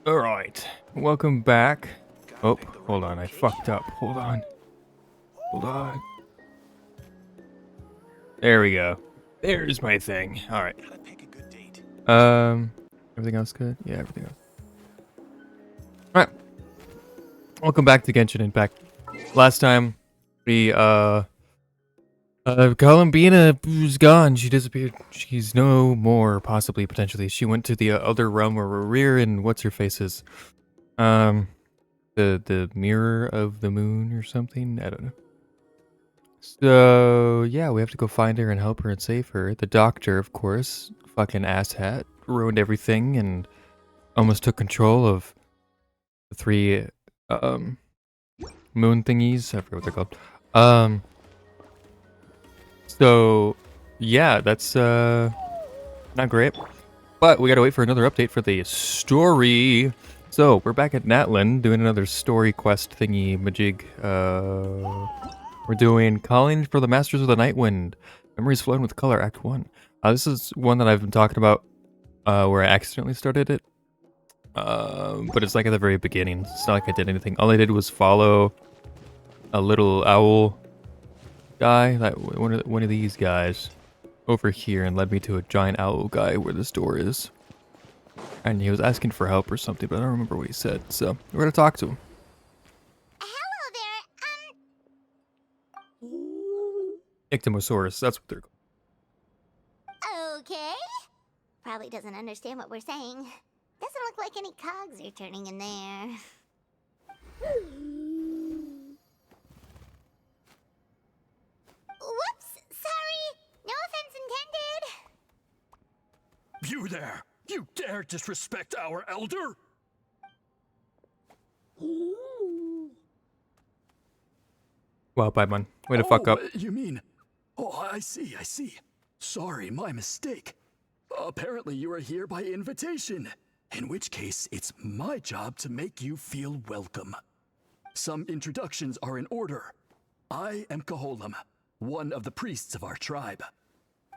Alright, welcome back. Oh, hold on, I fucked up. Hold on. Hold on. There we go. There's my thing. Alright. Everything else good? Yeah, everything else. Alright. Welcome back to Genshin Impact. Last time, we, Columbina was gone. She disappeared. She's no more, possibly, potentially. She went to the other realm where Rear and what's-her-face is. The mirror of the moon or something? I don't know. So, yeah, we have to go find her and help her and save her. The doctor, of course, fucking asshat, ruined everything and almost took control of the three, moon thingies. I forget what they're called. So, yeah, that's, not great. But we gotta wait for another update for the story. So, we're back at Natlan doing another story quest thingy majig. We're doing Calling for the Masters of the Nightwind. Memories Flowing with Color, Act 1. This is one that I've been talking about where I accidentally started it. But it's like at the very beginning. It's not like I did anything. All I did was follow a little owl guy, one of these guys, over here and led me to a giant owl guy where this door is. And he was asking for help or something, but I don't remember what he said. So, we're gonna talk to him. Ictomosaurus, that's what they're called. Okay. Probably doesn't understand what we're saying. Doesn't look like any cogs are turning in there. Whoops! Sorry! No offense intended! You there! You dare disrespect our elder? Wow, Paimon. Way to fuck up. You mean... Oh, I see. Sorry, my mistake. Apparently you are here by invitation. In which case, it's my job to make you feel welcome. Some introductions are in order. I am Koholam, one of the priests of our tribe.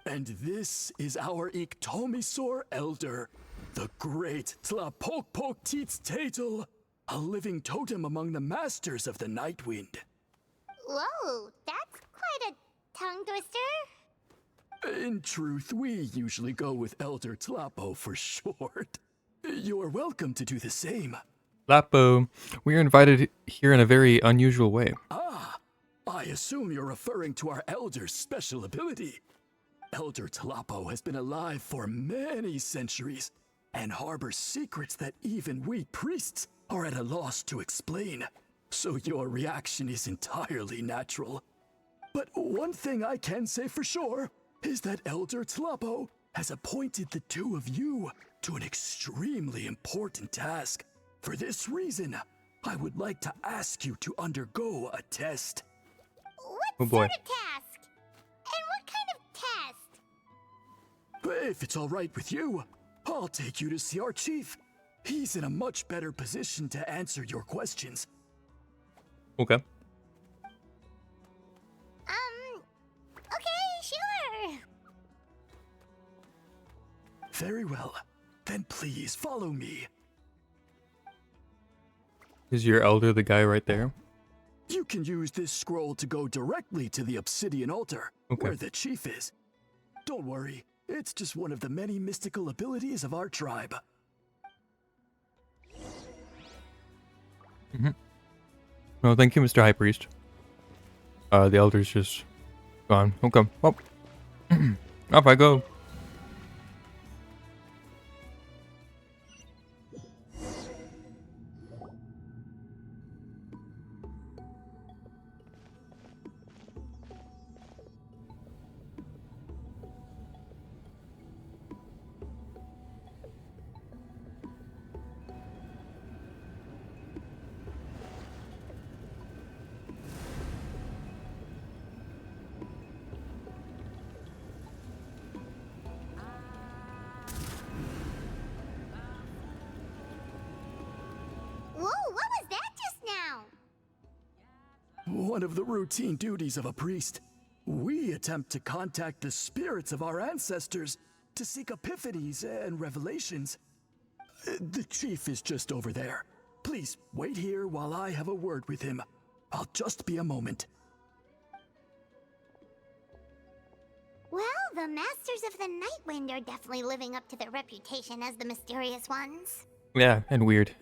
And this is our Iktomisor elder, the great Tlapokpok-Teets-Tatel, a living totem among the masters of the Nightwind. Whoa, that's quite a tongue twister. In truth, we usually go with Elder Tlapo for short. You're welcome to do the same. Lapo, we are invited here in a very unusual way. Ah, I assume you're referring to our elder's special ability. Elder Tlapo has been alive for many centuries and harbors secrets that even we priests are at a loss to explain. So your reaction is entirely natural. But one thing I can say for sure is that Elder Tlapo has appointed the two of you to an extremely important task. For this reason, I would like to ask you to undergo a test. What sort of task? And what kind of test? If it's all right with you, I'll take you to see our chief. He's in a much better position to answer your questions. Okay. Okay, sure. Very well. Then please follow me. Is your elder the guy right there? You can use this scroll to go directly to the obsidian altar, where the chief is. Don't worry, it's just one of the many mystical abilities of our tribe. Well, thank you, Mr. High Priest. The elder's just gone. Okay. Well, off I go. Whoa, what was that just now? One of the routine duties of a priest. We attempt to contact the spirits of our ancestors to seek epiphanies and revelations. The chief is just over there. Please wait here while I have a word with him. I'll just be a moment. Well, the Masters of the Nightwind are definitely living up to their reputation as the mysterious ones. Yeah, and weird.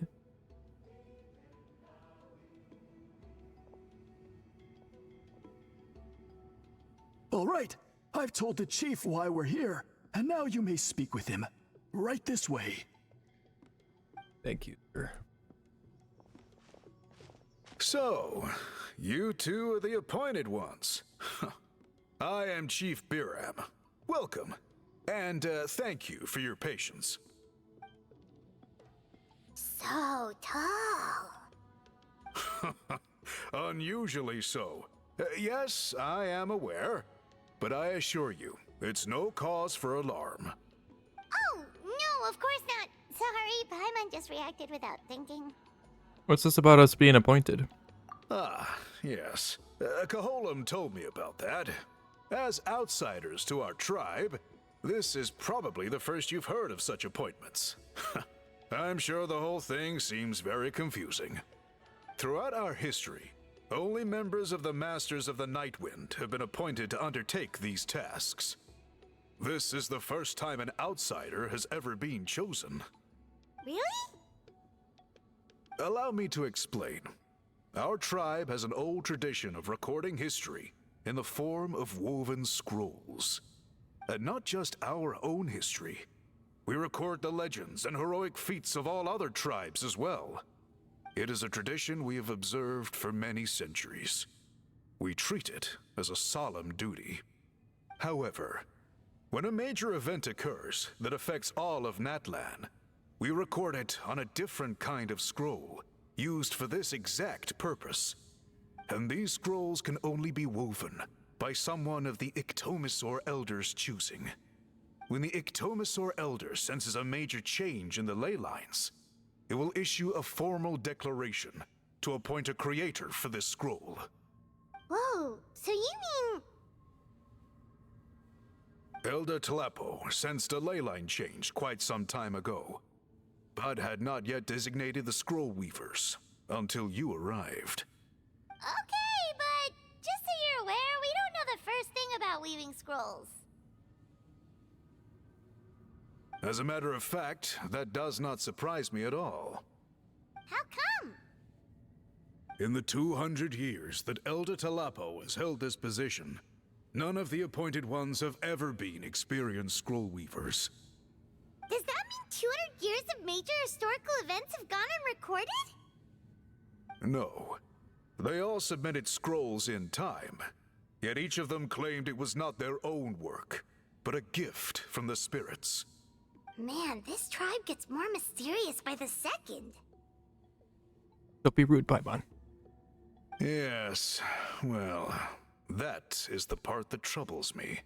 All right, I've told the chief why we're here, and now you may speak with him. Right this way. Thank you, sir. So, you two are the appointed ones. I am Chief Biram. Welcome, and thank you for your patience. So tall. Unusually so. Yes, I am aware, but I assure you, it's no cause for alarm. Oh, no, of course not. Sorry, Paimon just reacted without thinking. What's this about us being appointed? Ah, yes. Caholam told me about that. As outsiders to our tribe, this is probably the first you've heard of such appointments. I'm sure the whole thing seems very confusing. Throughout our history, only members of the Masters of the Nightwind have been appointed to undertake these tasks. This is the first time an outsider has ever been chosen. Really? Allow me to explain. Our tribe has an old tradition of recording history in the form of woven scrolls. And not just our own history. We record the legends and heroic feats of all other tribes as well. It is a tradition we have observed for many centuries. We treat it as a solemn duty. However, when a major event occurs that affects all of Natlan, we record it on a different kind of scroll, used for this exact purpose. And these scrolls can only be woven by someone of the Iktomisor Elder's choosing. When the Iktomisor Elder senses a major change in the ley lines, it will issue a formal declaration to appoint a creator for this scroll. Whoa, so you mean... Elder Talapo sensed a ley line change quite some time ago, but had not yet designated the scroll weavers until you arrived. Okay, but just so you're aware, we don't know the first thing about weaving scrolls. As a matter of fact, that does not surprise me at all. How come? In the 200 years that Elder Talapo has held this position, none of the appointed ones have ever been experienced scroll weavers. Does that mean 200 years of major historical events have gone unrecorded? No. They all submitted scrolls in time, yet each of them claimed it was not their own work, but a gift from the spirits. Man, this tribe gets more mysterious by the second. Don't be rude, Paimon. Yes, well, that is the part that troubles me.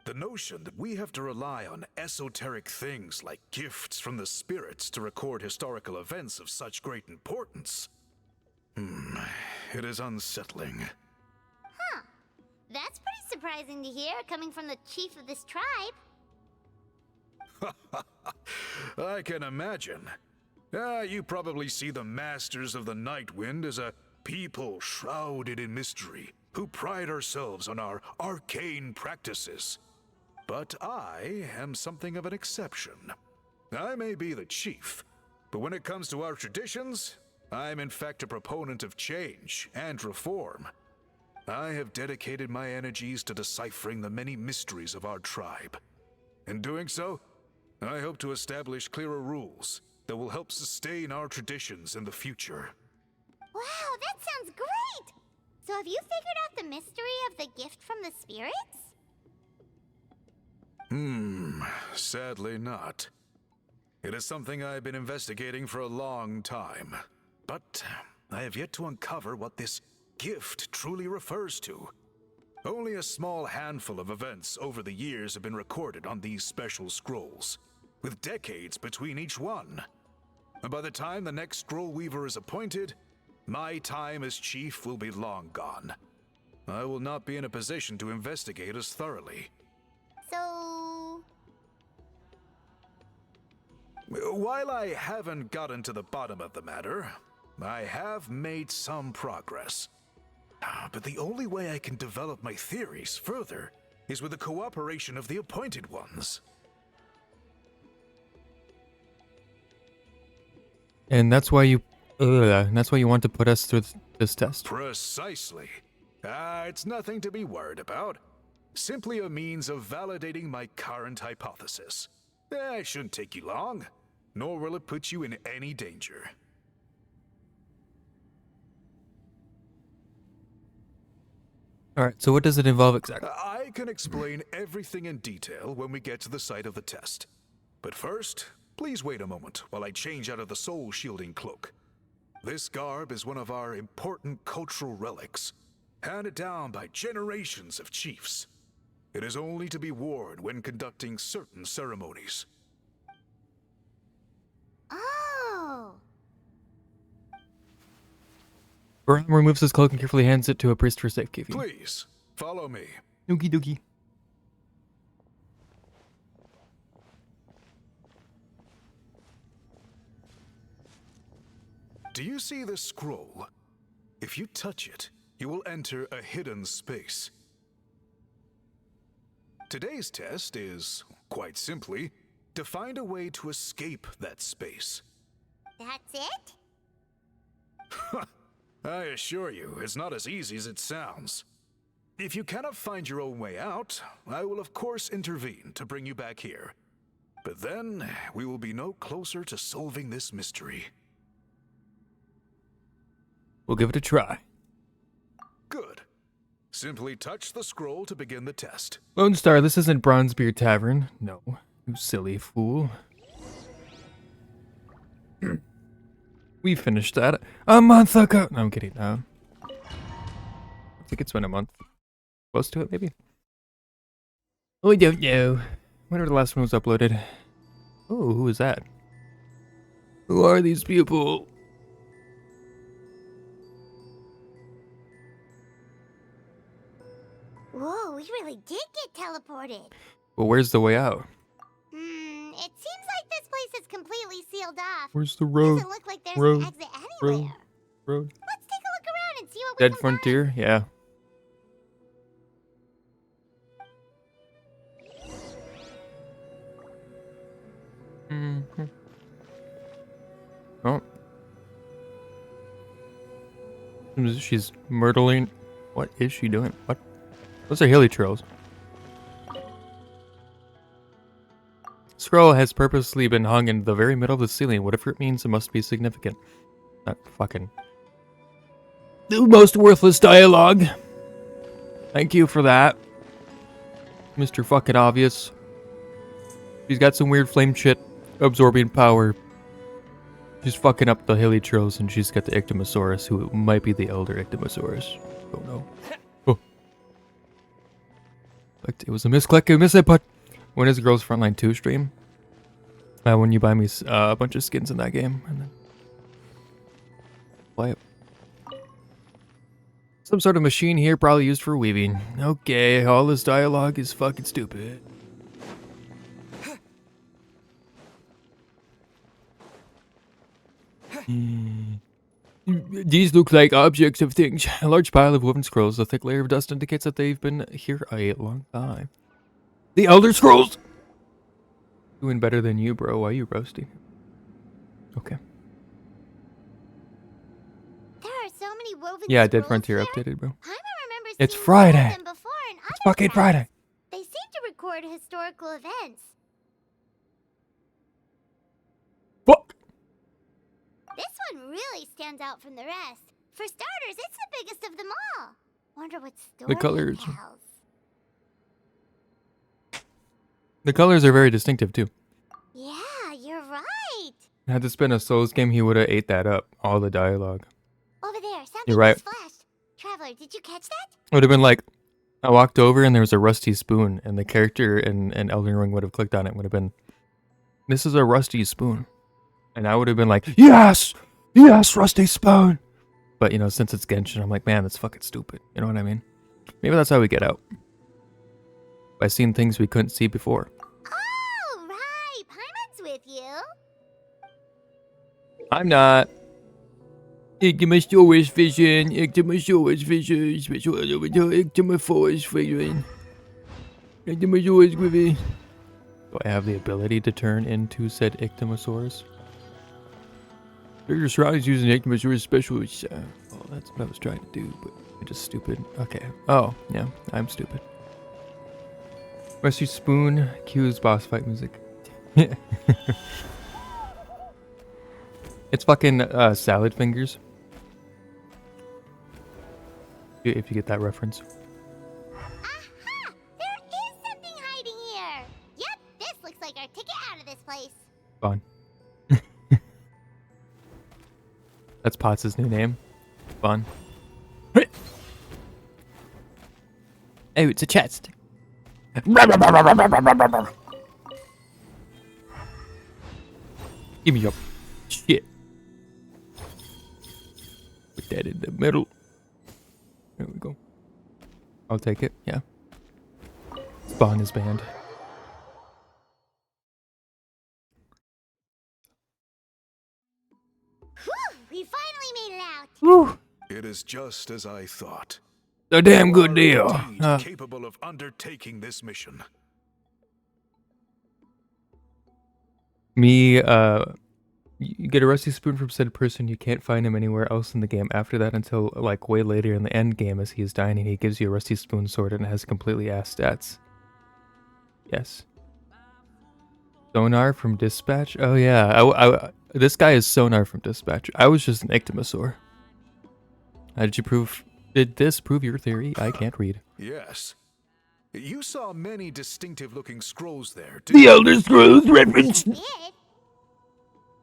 The notion that we have to rely on esoteric things like gifts from the spirits to record historical events of such great importance. It is unsettling. Huh. That's pretty surprising to hear, coming from the chief of this tribe. I can imagine. You probably see the Masters of the Nightwind as a people shrouded in mystery, who pride ourselves on our arcane practices. But I am something of an exception. I may be the chief, but when it comes to our traditions, I'm in fact a proponent of change and reform. I have dedicated my energies to deciphering the many mysteries of our tribe. In doing so, I hope to establish clearer rules that will help sustain our traditions in the future. Wow, that sounds great! So have you figured out the mystery of the gift from the spirits? Sadly not. It is something I've been investigating for a long time, but I have yet to uncover what this gift truly refers to. Only a small handful of events over the years have been recorded on these special scrolls, with decades between each one. And by the time the next scroll weaver is appointed, my time as chief will be long gone. I will not be in a position to investigate as thoroughly. So... While I haven't gotten to the bottom of the matter, I have made some progress. But the only way I can develop my theories further is with the cooperation of the Appointed Ones. And that's why you want to put us through this test. Precisely. It's nothing to be worried about. Simply a means of validating my current hypothesis. It shouldn't take you long, nor will it put you in any danger. Alright, so what does it involve exactly? I can explain everything in detail when we get to the site of the test. But first, please wait a moment while I change out of the soul-shielding cloak. This garb is one of our important cultural relics, handed down by generations of chiefs. It is only to be worn when conducting certain ceremonies. Oh. Bram removes his cloak and carefully hands it to a priest for safekeeping. Please, follow me. Doogie doogie. Do you see this scroll? If you touch it, you will enter a hidden space. Today's test is, quite simply, to find a way to escape that space. That's it? I assure you, it's not as easy as it sounds. If you cannot find your own way out, I will of course intervene to bring you back here. But then, we will be no closer to solving this mystery. We'll give it a try. Good. Simply touch the scroll to begin the test. Lone Star, this isn't Bronzebeard Tavern. No, you silly fool. We finished that a month ago. No, I'm kidding. I think it's been a month. Close to it, maybe? We don't know. Whenever the last one was uploaded. Oh, who is that? Who are these people? Whoa, we really did get teleported. Well, where's the way out? It seems like this place is completely sealed off. Where's the road? Doesn't look like there's Road. an exit anywhere. Road. Let's take a look around and see what we Dead can Frontier? Yeah. Oh. She's myrtling. What is she doing? What? Those are hilly trails. Scroll has purposely been hung in the very middle of the ceiling. Whatever it means, it must be significant. Not fucking... The most worthless dialogue. Thank you for that, Mr. Fucking Obvious. She's got some weird flame shit absorbing power. She's fucking up the hilly trails, and she's got the Ictomosaurus, who might be the elder Ictomosaurus. Don't know. Oh. But it was a misclick, a misinput. When is Girls Frontline 2 stream? When you buy me a bunch of skins in that game, and then play it. Some sort of machine here, probably used for weaving. Okay, all this dialogue is fucking stupid. These look like objects of things. A large pile of woven scrolls. A thick layer of dust indicates that they've been here a long time. The Elder Scrolls! Doing better than you, bro. Why are you roasting? Okay. There are so many woven Yeah, Dead scrolls Frontier here. updated, bro. Paimon remembers It's seeing Friday. some of them before in It's other fucking tests. Friday. They seem to record historical events. Fuck! This one really stands out from the rest. For starters, it's the biggest of them all. Wonder what story colors. it tells. The colors are very distinctive, too. Yeah, you're right. Had this been a Souls game, he would have ate that up. All the dialogue. Over there, something You're right. just flashed. Traveler, did you catch that? It would have been like, I walked over and there was a rusty spoon, and the character in Elden Ring would have clicked on it, would have been, this is a rusty spoon. And I would have been like, yes! Yes, rusty spoon! But, you know, since it's Genshin, I'm like, man, that's fucking stupid. You know what I mean? Maybe that's how we get out. By seeing things we couldn't see before. Oh, right. Paimon's with you. I'm not. Ectomosaurus vision. Ectomosaurus vision. Special Ectomosaurus vision. Ectomosaurus vision. Do I have the ability to turn into said Ectomosaurus? Your surroundings using Ectomosaurus special. Well, that's what I was trying to do, but I'm just stupid. Okay. Oh, yeah. I'm stupid. Rusty Spoon cues boss fight music. It's fucking salad fingers. If you get that reference. Aha! There is something hiding here! Yep, this looks like our ticket out of this place. Fun. That's Potts' new name. Fun. Oh, it's a chest. Give me your shit. Put that in the middle. There we go. I'll take it. Yeah. Spawn is banned. Whew! We finally made it out! Woo! It is just as I thought. A damn You good are deal. indeed capable of undertaking this mission. You get a rusty spoon from said person. You can't find him anywhere else in the game after that until like way later in the end game as he is dying and he gives you a rusty spoon sword and it has completely ass stats. Yes. Sonar from Dispatch? Oh yeah, this guy is Sonar from Dispatch. I was just an Ectomosaur. Did this prove your theory? I can't read. Yes. You saw many distinctive looking scrolls there. The Elder Scrolls reference! Did?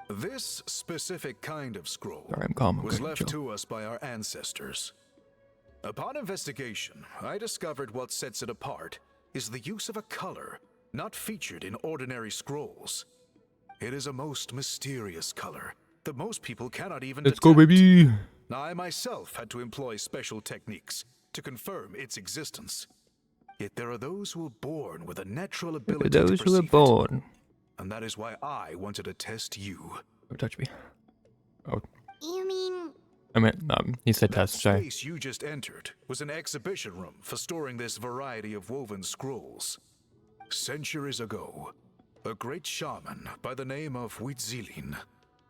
This specific kind of scroll Sorry, I'm calm. I'm was good, left chill. to us by our ancestors. Upon investigation, I discovered what sets it apart is the use of a color not featured in ordinary scrolls. It is a most mysterious color that most people cannot even Let's detect. go, baby! I myself had to employ special techniques to confirm its existence. Yet there are those who are born with a natural ability to Those who perceive are born. it, and that is why I wanted to test you. Don't touch me. Oh, You mean... I meant, he said That test, sorry. space you just entered was an exhibition room for storing this variety of woven scrolls. Centuries ago, a great shaman by the name of Huitzilin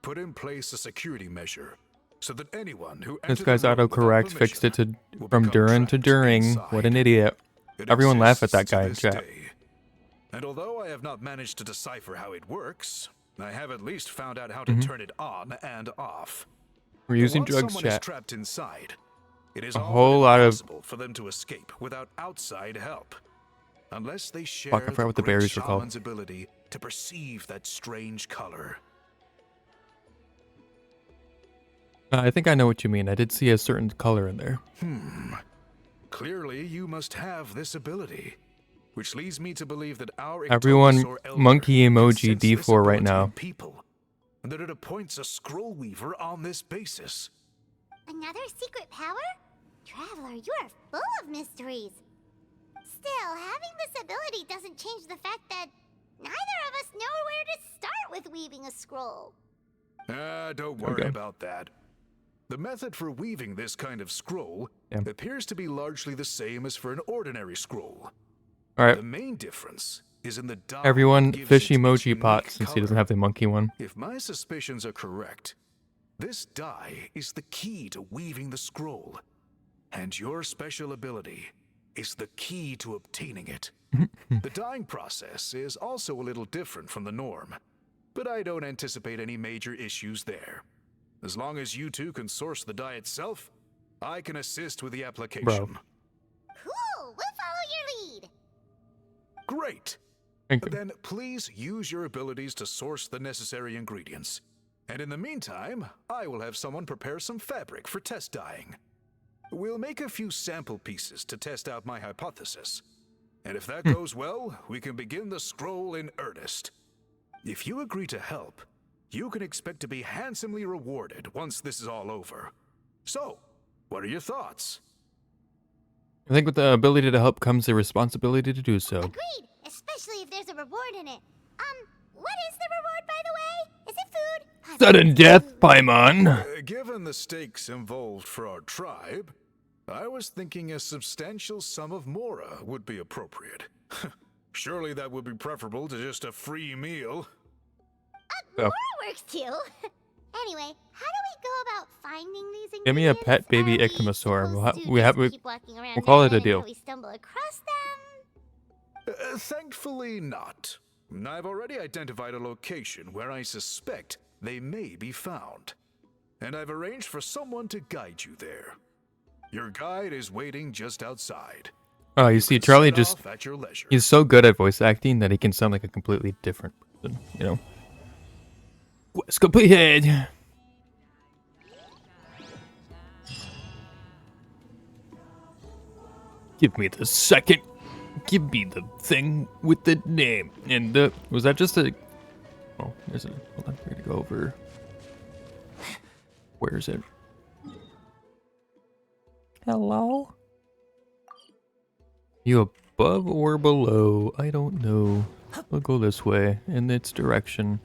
put in place a security measure so that anyone who This entered guy's the room without autocorrect fixed it to permission will from become during to trapped during. inside. What an idiot. It Everyone laugh at that exists to guy in this chat. day. And although I have not managed to decipher how it works, I have at least found out how to turn it on and off. We're using Once drugs, someone is chat. trapped inside, it is A all whole but lot of- impossible for them to escape without outside help, unless they share Fuck, I forgot what the great berries were called. shaman's ability to perceive that strange color. I think I know what you mean. I did see a certain color in there. Clearly, you must have this ability, which leads me to believe that our Everyone, Ectomosaur elder monkey can emoji sense this D4 right ability now. in people, and that it appoints a scroll weaver on this basis. Another secret power? Traveler, you are full of mysteries. Still, having this ability doesn't change the fact that neither of us know where to start with weaving a scroll. Don't worry Okay. about that. The method for weaving this kind of scroll Yeah. appears to be largely the same as for an ordinary scroll. Alright, The main difference is in the dye everyone, that gives fish it its emoji unique pot since he doesn't color. have the monkey one. If my suspicions are correct, this dye is the key to weaving the scroll, and your special ability is the key to obtaining it. The dyeing process is also a little different from the norm, but I don't anticipate any major issues there. As long as you two can source the dye itself, I can assist with the application. Cool, we'll follow your lead. Great! Thank you. Then please use your abilities to source the necessary ingredients. And in the meantime, I will have someone prepare some fabric for test dyeing. We'll make a few sample pieces to test out my hypothesis. And if that goes well, we can begin the scroll in earnest. If you agree to help, you can expect to be handsomely rewarded once this is all over. So, what are your thoughts? I think with the ability to help comes the responsibility to do so. Agreed, especially if there's a reward in it. What is the reward, by the way? Is it food? Sudden death, Paimon. Given the stakes involved for our tribe, I was thinking a substantial sum of mora would be appropriate. Surely that would be preferable to just a free meal. More works too. Anyway, how do we go about finding these ingredients? Give me a pet baby Are we ictomosaur. supposed to We have. just keep walking around We'll call it a Netherland deal. until we stumble across them? Thankfully not. I've already identified a location where I suspect they may be found. And I've arranged for someone to guide you there. Your guide is waiting just outside. Oh, you see, Charlie Set just. off at your leisure. He's so good at voice acting that he can sound like a completely different person, you know? Quest completed! Give me the second. Give me the thing with the name. And the. Was that just a. Oh, there's a. Hold on, we're gonna go over. Where is it? Hello? You above or below? I don't know. We'll go this way, in its direction.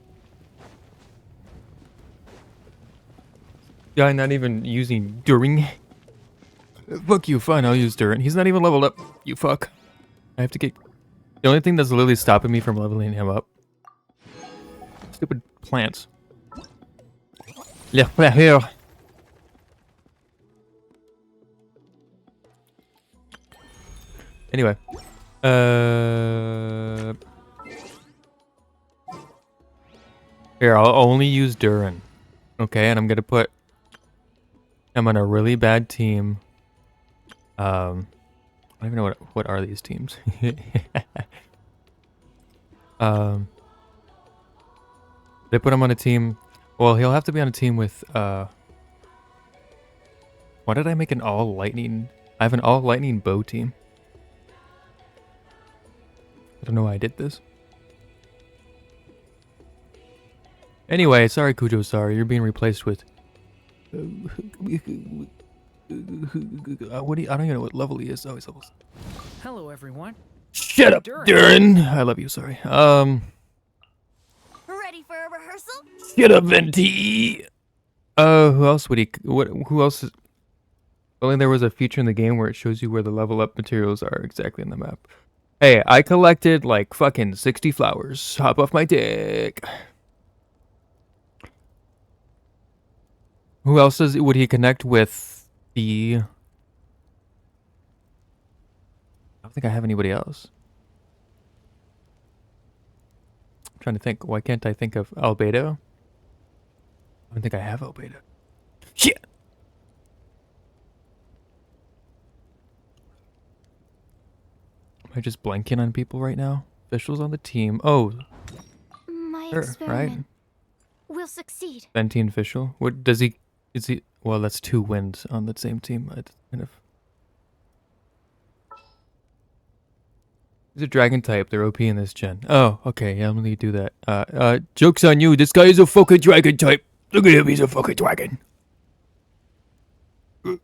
Guy not even using during. Fuck you, fine, I'll use Durin. He's not even leveled up, you fuck. I have to get... The only thing that's literally stopping me from leveling him up. Stupid plants. Here. Anyway. Here, I'll only use Durin. Okay, and I'm gonna put... I'm on a really bad team. I don't even know what are these teams. They put him on a team. Well, he'll have to be on a team with. Why did I make an all lightning? I have an all lightning bow team. I don't know why I did this. Anyway, sorry Kujo, sorry, you're being replaced with. What do you, I don't even know what level he is. Oh, he's level. Hello, everyone. Shut up, Durin. I love you. Sorry. Ready for a rehearsal? Shut up, Venti. Who else would he? What? Who else? Only there was a feature in the game where it shows you where the level up materials are exactly on the map. Hey, I collected like fucking 60 flowers. Hop off my dick. Who else would he connect with? The. I don't think I have anybody else. I'm trying to think. Why can't I think of Albedo? I don't think I have Albedo. Shit! Am I just blanking on people right now? Officials on the team. Oh, My sure, experiment right? will succeed. Venti official. What does he? Is he? Well, that's 2 wins on the same team. I kind of. He's a dragon type. They're OP in this gen. Oh, okay. Yeah, I'm gonna do that. Joke's on you. This guy is a fucking dragon type. Look at him. He's a fucking dragon. I'll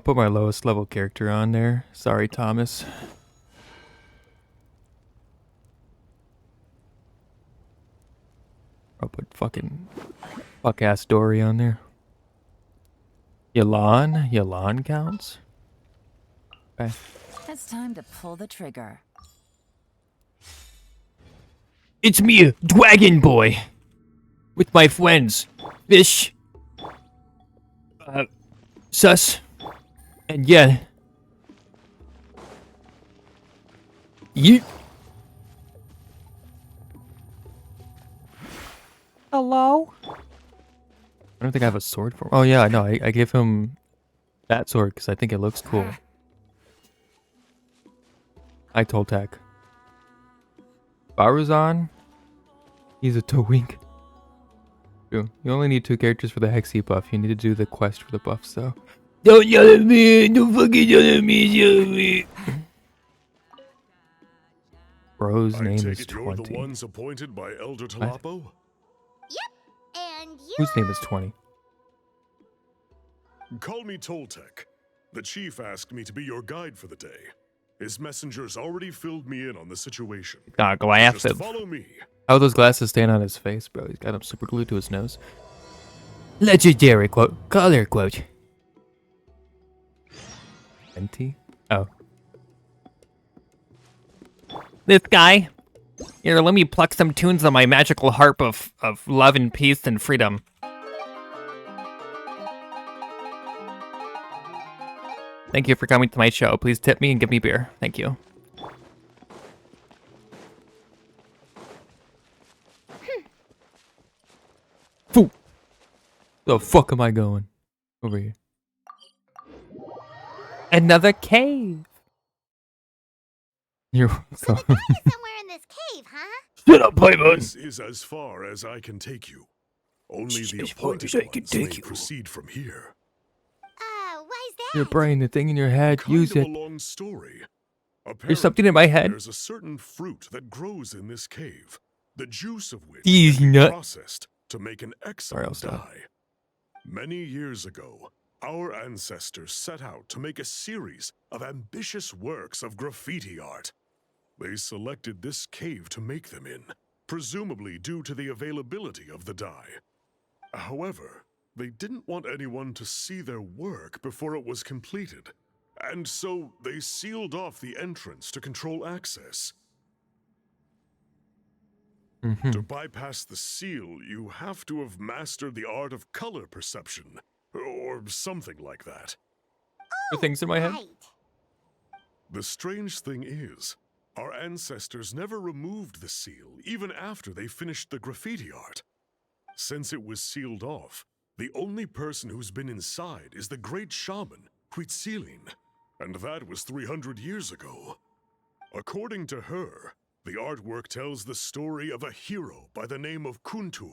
put my lowest level character on there. Sorry, Thomas. I'll put fucking fuck-ass Dory on there. Yalan? Yalan counts? Okay. It's time to pull the trigger. It's me, Dragon Boy, with my friends, Fish, Sus, and yeah, you. Hello? I don't think I have a sword for him. Oh yeah, no, I gave him that sword because I think it looks cool. I Toltec. Baruzan? He's a Towink. True. You only need 2 characters for the Hexy buff. You need to do the quest for the buff, so. Don't yell at me! Don't fucking yell at me! Yell at me! Bro's name is 20. You're the ones appointed by Elder Talapo? Yep, and you. Whose name is 20? Call me Toltec. The chief asked me to be your guide for the day. His messengers already filled me in on the situation. Got glasses. Just follow me, How are those glasses staying on his face, bro? He's got them super glued to his nose. Legendary quote. Color quote. Venti? Oh. This guy. Here, let me pluck some tunes on my magical harp of love and peace and freedom. Thank you for coming to my show. Please tip me and give me beer. Thank you. Foo! The fuck am I going? Over here. Another cave. You're So the guy is somewhere in this cave, huh? Shut up, Playboy. This is as far as I can take you. Only the As far appointed as I can ones take may you. proceed from here. Why's that? Your brain, the thing in your head, Kind use of it. a long story. There's something in my head. There's a certain fruit that grows in this cave, the juice of which These can be nut- processed to make an I'll excellent stop. dye. Many years ago, our ancestors set out to make a series of ambitious works of graffiti art. They selected this cave to make them in, presumably due to the availability of the dye. However, they didn't want anyone to see their work before it was completed, and so they sealed off the entrance to control access. To bypass the seal, you have to have mastered the art of color perception, or something like that. The things in my head. Right. The strange thing is, our ancestors never removed the seal, even after they finished the graffiti art. Since it was sealed off, the only person who's been inside is the great shaman, Huitzilin, and that was 300 years ago. According to her, the artwork tells the story of a hero by the name of Kuntur.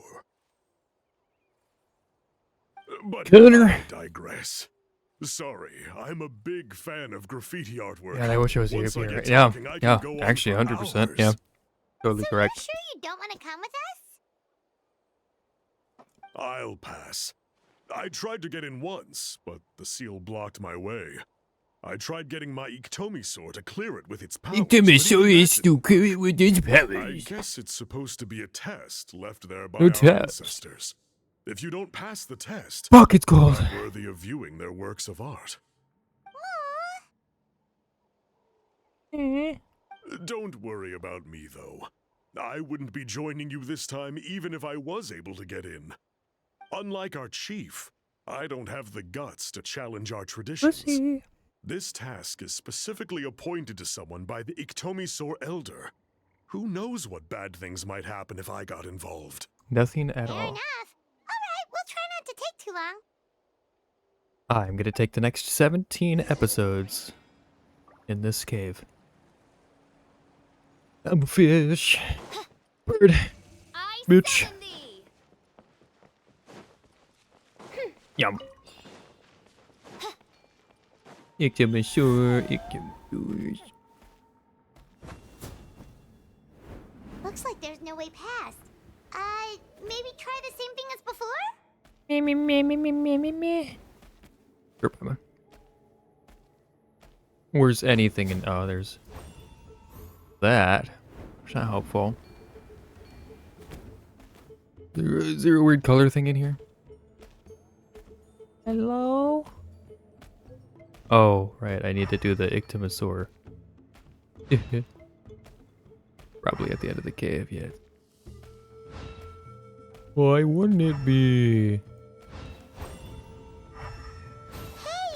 But Kuntur. I digress. Sorry, I'm a big fan of graffiti artwork. Yeah, I wish I was Once here. get Yeah, talking, I can yeah. go on Actually, for 100%. hours. Yeah, totally So correct. you're sure you don't want to come with us? I'll pass. I tried to get in once, but the seal blocked my way. I tried getting my Iktomi to clear it with its powers. but even that didn't work. with his I guess it's supposed to be a test left there by A our test? ancestors. If you don't pass the test, Fuck, it's cold. you're not worthy of viewing their works of art. Don't worry about me, though. I wouldn't be joining you this time even if I was able to get in. Unlike our chief, I don't have the guts to challenge our traditions. Pussy. This task is specifically appointed to someone by the Iktomi Elder. Who knows what bad things might happen if I got involved? Nothing at Fair all. enough. All right, we'll try not to take too long. I'm gonna take the next 17 episodes in this cave. I'm a fish. Bird. I Bitch. summon thee. Yum. Ik heb een soor, ik heb een soor. Looks like there's no way past. Maybe try the same thing as before? Sure, Papa. Where's anything in? Oh, there's that. It's not helpful. Is there a weird color thing in here? Hello? Oh, right. I need to do the Ictomosaur. Probably at the end of the cave, yeah. Why wouldn't it be? Hey,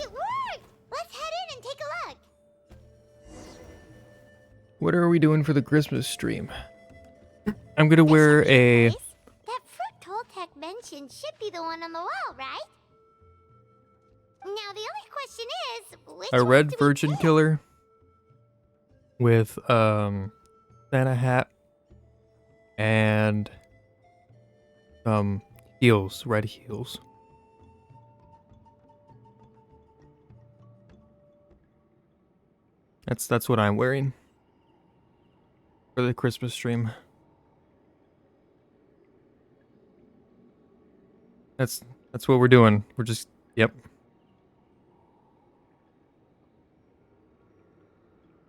it worked! Let's head in and take a look. What are we doing for the Christmas stream? I'm gonna wear a... Nice. That fruit Toltec mentioned should be the one on the wall, right? Now the only question is, which a one red do we virgin pick? killer with Santa hat and heels, red heels. That's what I'm wearing for the Christmas stream. That's what we're doing. We're just yep.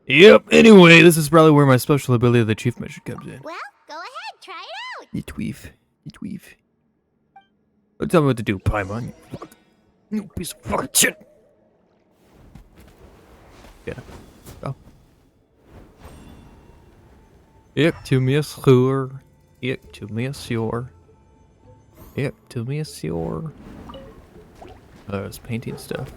Yep, anyway, this is probably where my special ability of the chief mission comes in. Well, go ahead, try You tweef. You tweef. Don't tell me what to do, Paimon. You piece of fucking shit. Get up. Go. Ik to monsieur. Ik to monsieur. Ik to monsieur. Oh, there's painting stuff.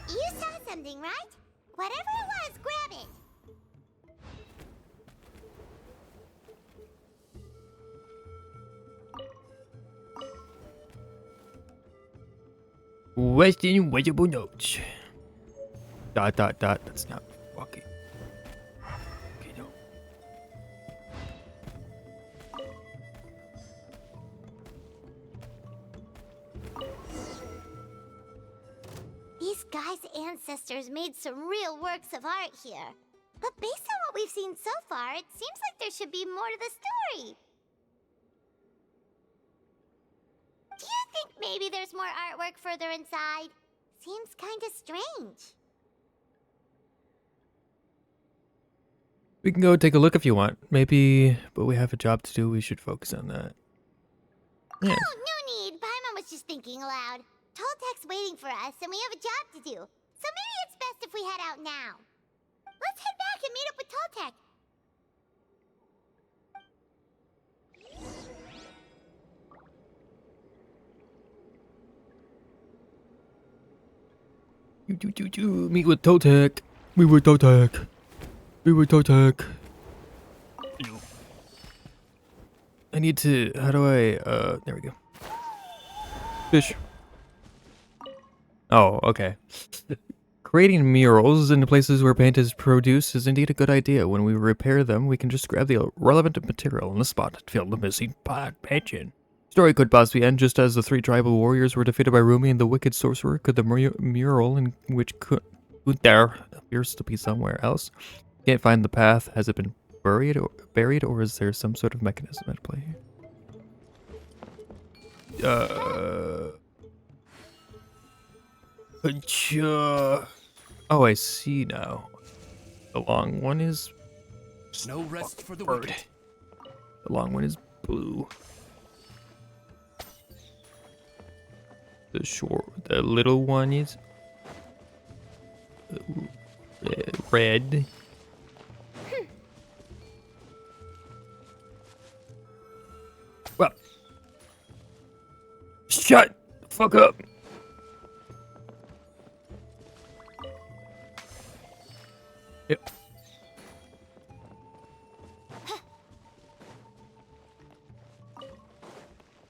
You saw something, right? Whatever it was, grab it. Western wearable notes. Dot dot dot. That's not fucking. Okay, no. These guys' ancestors made some real works of art here. But based on what we've seen so far, it seems like there should be more to the story. Do you think maybe there's more artwork further inside? Seems kinda strange. We can go take a look if you want. Maybe, but we have a job to do. We should focus on that. Yes. Oh, no need. Paimon was just thinking aloud. Toltek's waiting for us, and we have a job to do. So maybe it's best if we head out now. Let's head back and meet up with Toltek. Meet with Toltek. Meet with Toltek. Meet with Toltek. I need to. How do I? There we go. Fish. Oh, okay. Creating murals in places where paint is produced is indeed a good idea. When we repair them, we can just grab the relevant material on the spot to fill the missing patch in. Story could possibly end just as the three tribal warriors were defeated by Rumi and the wicked sorcerer. Could the mural in which there appears to be somewhere else? Can't find the path. Has it been buried, or is there some sort of mechanism at play here? Oh, I see now. The long one is No rest for the bird. wicked. The long one is blue. The little one is red. Well, shut the fuck up. Yep.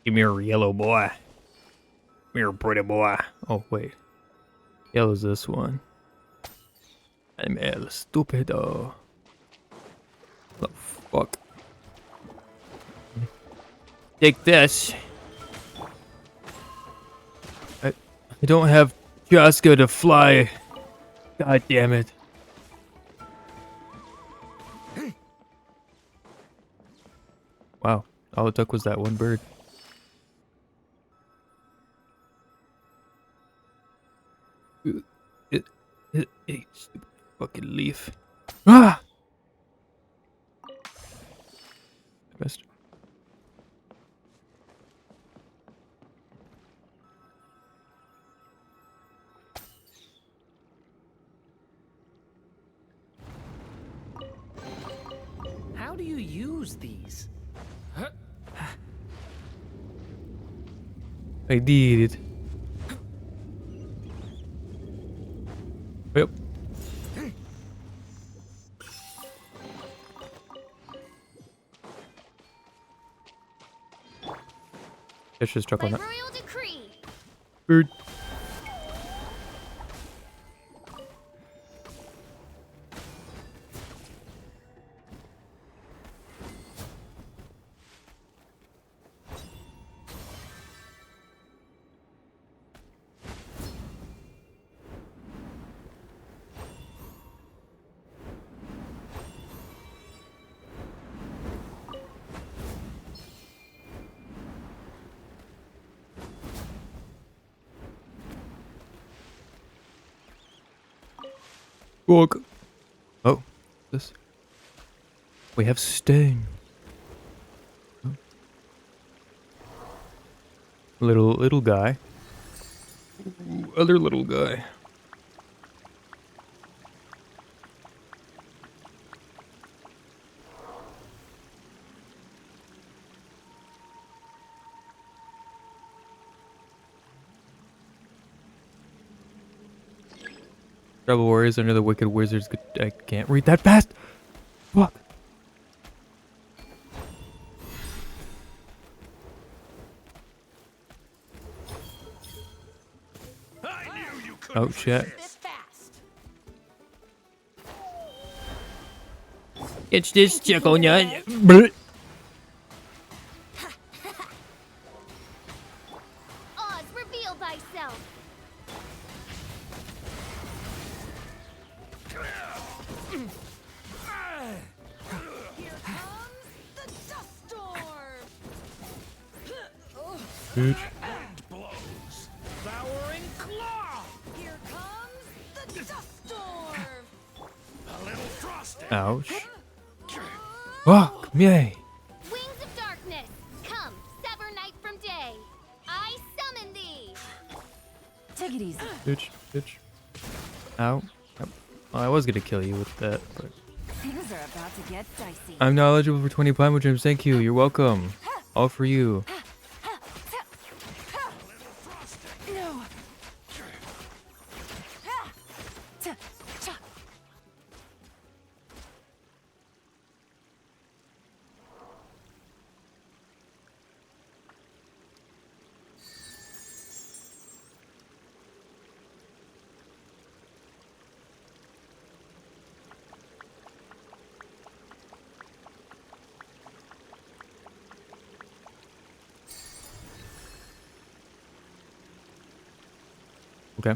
Give me your yellow boy. Come here, pretty boy. Oh, wait. Yellow's this one. I'm El Stupido. The fuck? Take this. I don't have Jaska to fly. God damn it. Wow. All it took was that one bird. Stupid fucking leaf. Ah! I missed. How do you use these? I did it. Yep. Let's just chuckle By on that. royal decree. Bird. Walk. Oh. This. We have stone. Little guy. Other little guy. Tribal warriors under the wicked wizards. I can't read that fast. Fuck. Oh shit. It's this chickle nut. Oz, reveal thyself. Bitch. Devouring claw. Here comes the dust storm. A little frosty. Ouch. Fuck me. Wings of darkness, come, sever night from day. I summon thee. Take it easy. Bitch. Ow. Yep. Well, I was gonna kill you with that, but Things are about to get dicey. I'm knowledgeable for 20 Prime Gems. Thank you. You're welcome. All for you. No. Okay.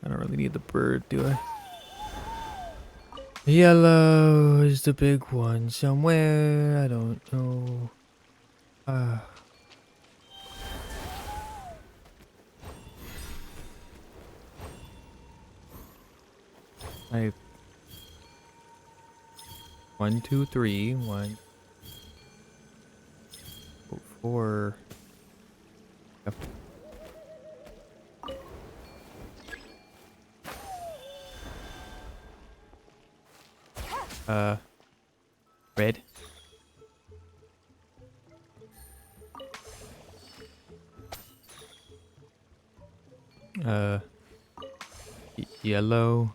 I don't really need the bird, do I? Yellow is the big one somewhere. I don't know. I 1, 2, 3, 1, 4. Yep. Red. Yellow.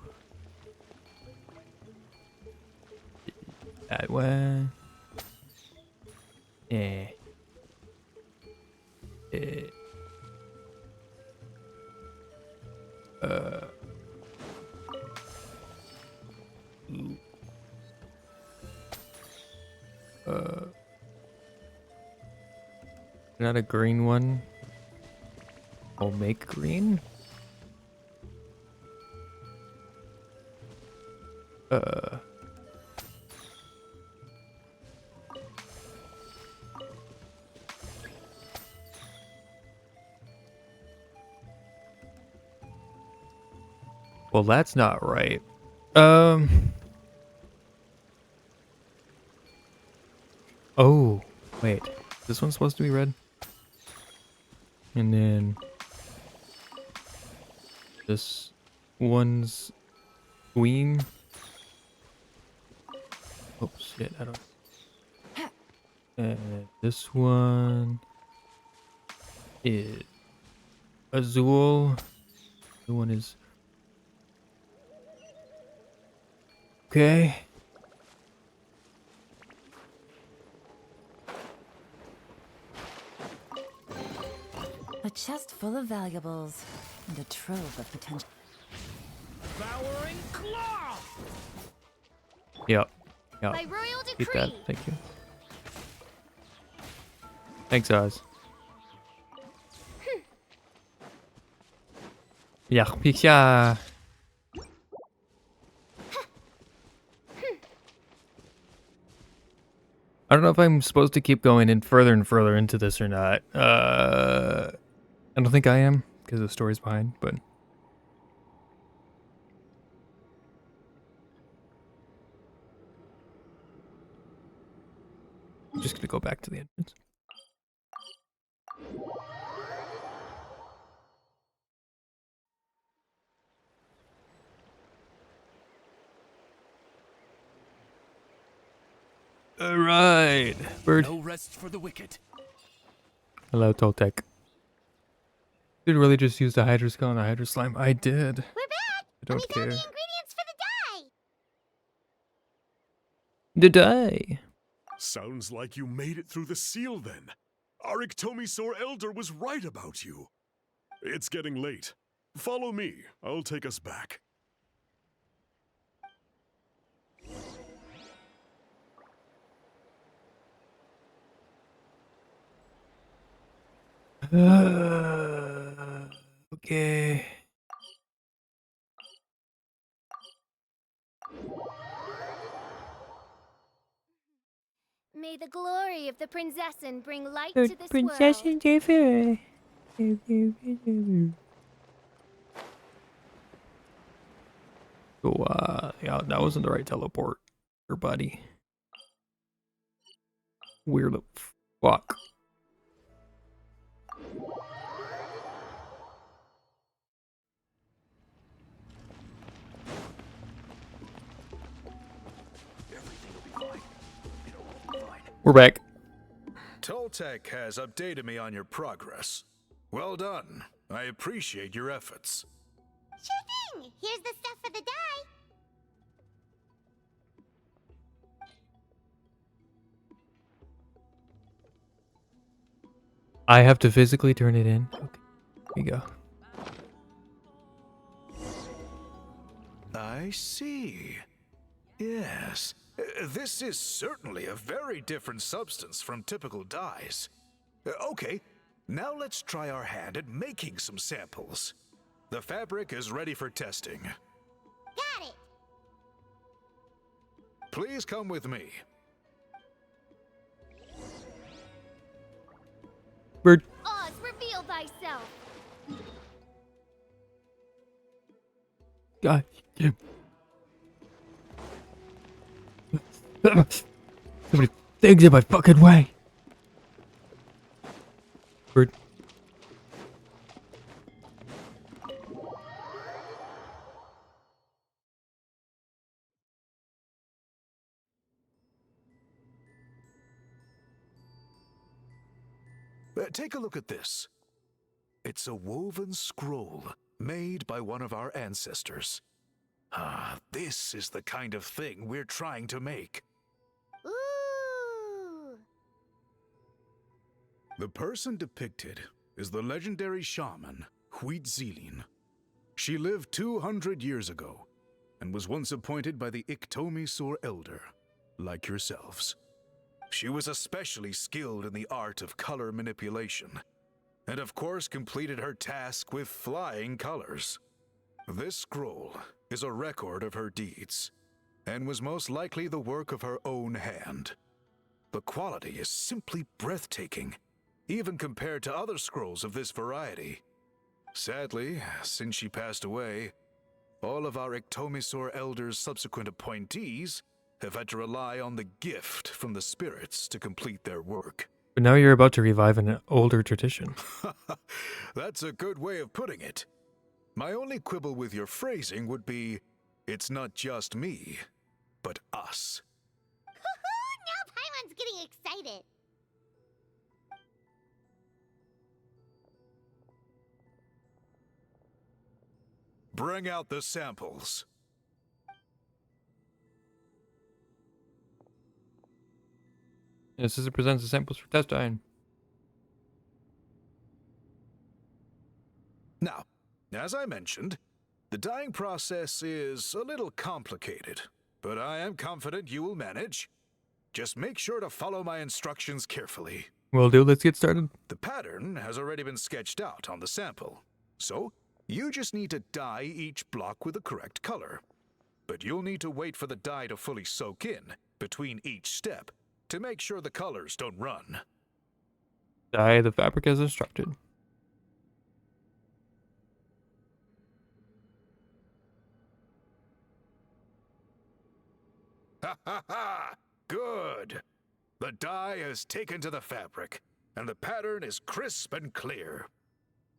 That one. Yeah. Not a green one. I'll make green. Well, that's not right. Oh, wait. This one's supposed to be red? And then this one's green. Oh shit, I don't. This one is azul. The one is okay. A chest full of valuables and a trove of potential. Devouring claw. Yep. Yep. By royal Get decree. that. Thank you. Thanks, Oz. Yeah, pizza. I don't know if I'm supposed to keep going in further and further into this or not. I don't think I am because the story's behind, but Just gonna go back to the entrance. All right, bird. No rest for the wicked. Hello, Toltec. Did really just use the Hydra Skull and the Hydra Slime? I did. We're back! I don't We found care. the ingredients for the dye! The die. Sounds like you made it through the seal then. Our Iktomisaur Elder was right about you. It's getting late. Follow me. I'll take us back. Okay. May the glory of the Prinzessin bring light The to this princess world. and Jafar. So, yeah, that wasn't the right teleport. Your buddy. Weird fuck. We're back. Toltec has updated me on your progress. Well done. I appreciate your efforts. Sure thing! Here's the stuff for the dye. I have to physically turn it in. Okay. Here you go. I see. Yes. This is certainly a very different substance from typical dyes. Okay, now let's try our hand at making some samples. The fabric is ready for testing. Got it! Please come with me. Bird. Oz, reveal thyself! God. Somebody things in my fucking way. Bird. Take a look at this. It's a woven scroll made by one of our ancestors. This is the kind of thing we're trying to make. Ooh! The person depicted is the legendary shaman, Huitzilin. She lived 200 years ago and was once appointed by the Iktomisaur Elder, like yourselves. She was especially skilled in the art of color manipulation, and of course completed her task with flying colors. This scroll is a record of her deeds, and was most likely the work of her own hand. The quality is simply breathtaking, even compared to other scrolls of this variety. Sadly, since she passed away, all of our Iktomisaur Elder's subsequent appointees have had to rely on the gift from the spirits to complete their work. But now you're about to revive an older tradition. That's a good way of putting it. My only quibble with your phrasing would be, it's not just me, but us. Now Paimon's getting excited. Bring out the samples. This is presents the samples for test iron. Now, as I mentioned, the dyeing process is a little complicated, but I am confident you will manage. Just make sure to follow my instructions carefully. Will do. Let's get started. The pattern has already been sketched out on the sample, so you just need to dye each block with the correct color. But you'll need to wait for the dye to fully soak in between each step to make sure the colors don't run. Dye the fabric as instructed. Ha ha ha! Good! The dye has taken to the fabric, and the pattern is crisp and clear.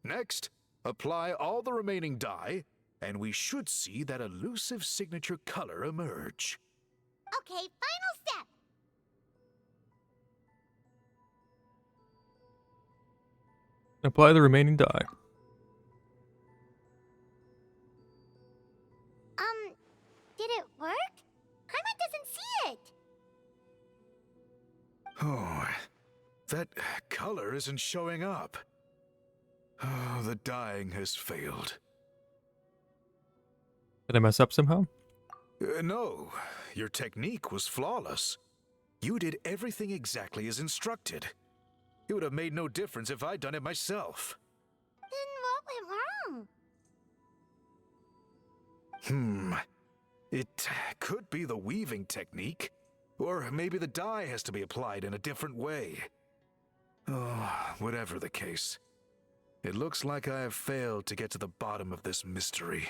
Next, apply all the remaining dye, and we should see that elusive signature color emerge. Okay, final step. Apply the remaining dye. Did it work? Paimon doesn't see it. Oh, that color isn't showing up. Oh, the dyeing has failed. Did I mess up somehow? No, your technique was flawless. You did everything exactly as instructed. It would have made no difference if I'd done it myself. Then what went wrong? It could be the weaving technique, or maybe the dye has to be applied in a different way. Oh, whatever the case. It looks like I have failed to get to the bottom of this mystery.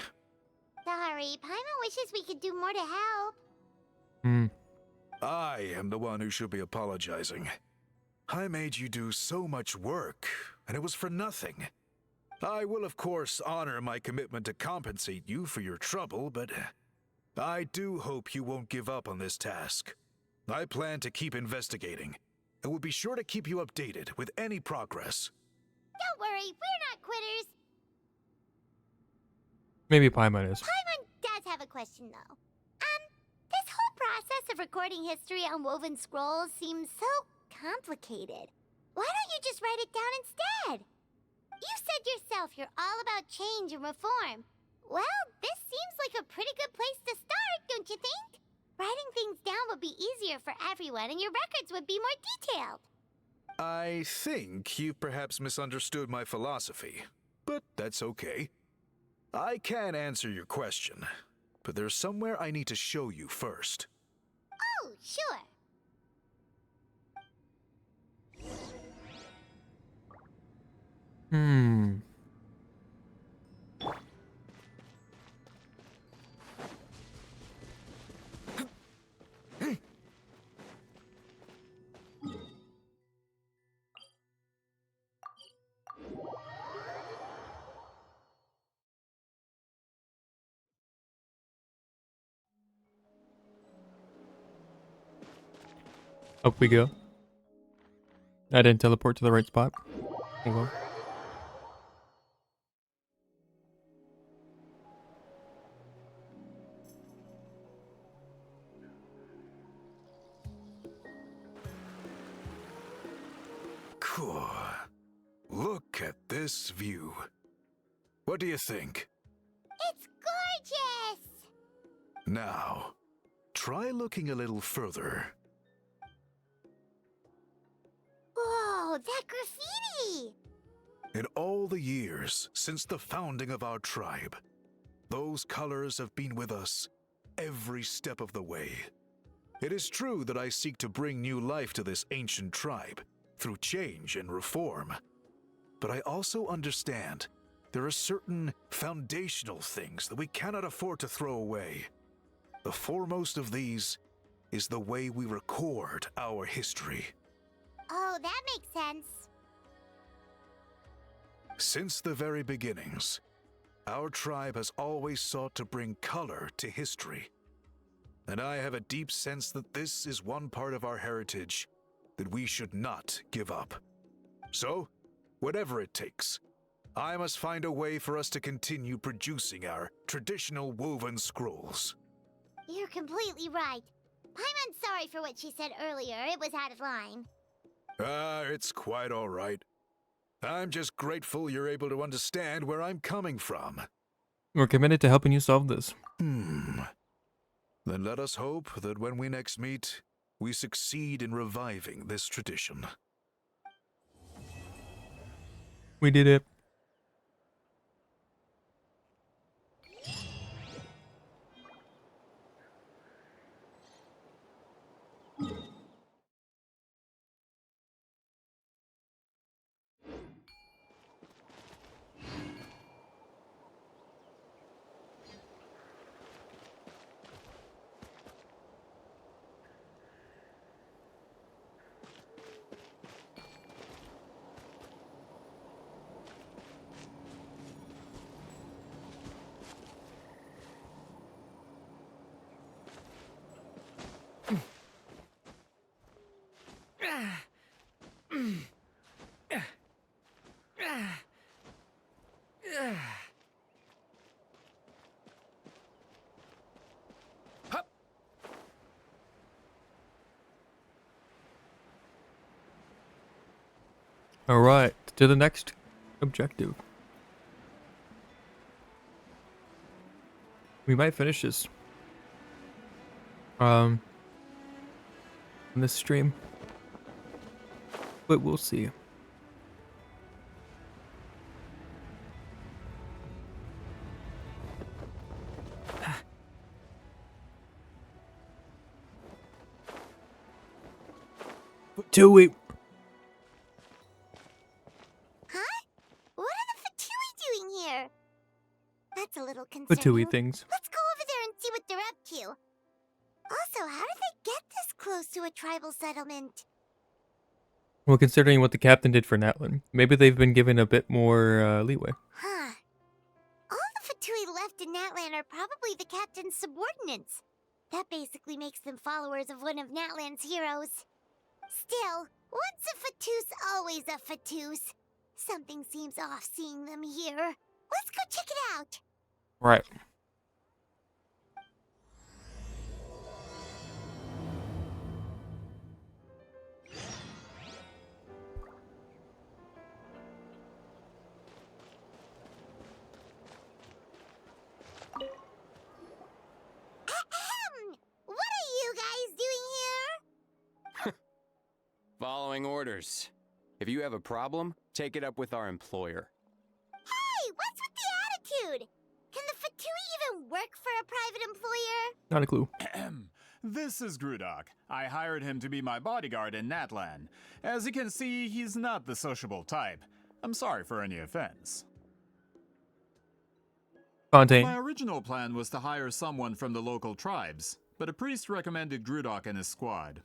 Sorry, Paimon wishes we could do more to help. I am the one who should be apologizing. I made you do so much work, and it was for nothing. I will, of course, honor my commitment to compensate you for your trouble, but I do hope you won't give up on this task. I plan to keep investigating, and will be sure to keep you updated with any progress. Don't worry, we're not quitters. Maybe Paimon is. Paimon does have a question, though. This whole process of recording history on woven scrolls seems so complicated. Why don't you just write it down instead? You said yourself you're all about change and reform. Well, this seems like a pretty good place to start, don't you think? Writing things down would be easier for everyone, and your records would be more detailed. I think you've perhaps misunderstood my philosophy, but that's okay. I can answer your question, but there's somewhere I need to show you first. Oh, sure. Up we go. I didn't teleport to the right spot. Oh well. Cool. Look at this view. What do you think? It's gorgeous! Now, try looking a little further. Whoa, that graffiti! In all the years since the founding of our tribe, those colors have been with us every step of the way. It is true that I seek to bring new life to this ancient tribe through change and reform. But I also understand there are certain foundational things that we cannot afford to throw away. The foremost of these is the way we record our history. Oh, that makes sense. Since the very beginnings, our tribe has always sought to bring color to history. And I have a deep sense that this is one part of our heritage that we should not give up. So, whatever it takes, I must find a way for us to continue producing our traditional woven scrolls. You're completely right. Paimon's sorry for what she said earlier. It was out of line. It's quite all right. I'm just grateful you're able to understand where I'm coming from. We're committed to helping you solve this. Then let us hope that when we next meet, we succeed in reviving this tradition. We did it. All right, to the next objective. We might finish this. In this stream, but we'll see. Tui. Huh? What are the Fatui doing here? That's a little Tui concerning. things. Let's go over there and see what they're up to. Also, how did they get this close to a tribal settlement? Well, considering what the captain did for Natlin, maybe they've been given a bit more leeway. Huh. All the Fatui left in Natlan are probably the captain's subordinates. That basically makes them followers of one of Natlan's heroes. Still, once a Fatus, always a Fatus. Something seems off seeing them here. Let's go check it out. Right. Ahem! What are you guys doing here? Following orders. If you have a problem, take it up with our employer. Hey, what's with the attitude? Can the Fatui even work for a private employer? Not a clue. This is Grudok. I hired him to be my bodyguard in Natlan. As you can see, he's not the sociable type. I'm sorry for any offense. Fontaine. My original plan was to hire someone from the local tribes, but a priest recommended Grudok and his squad.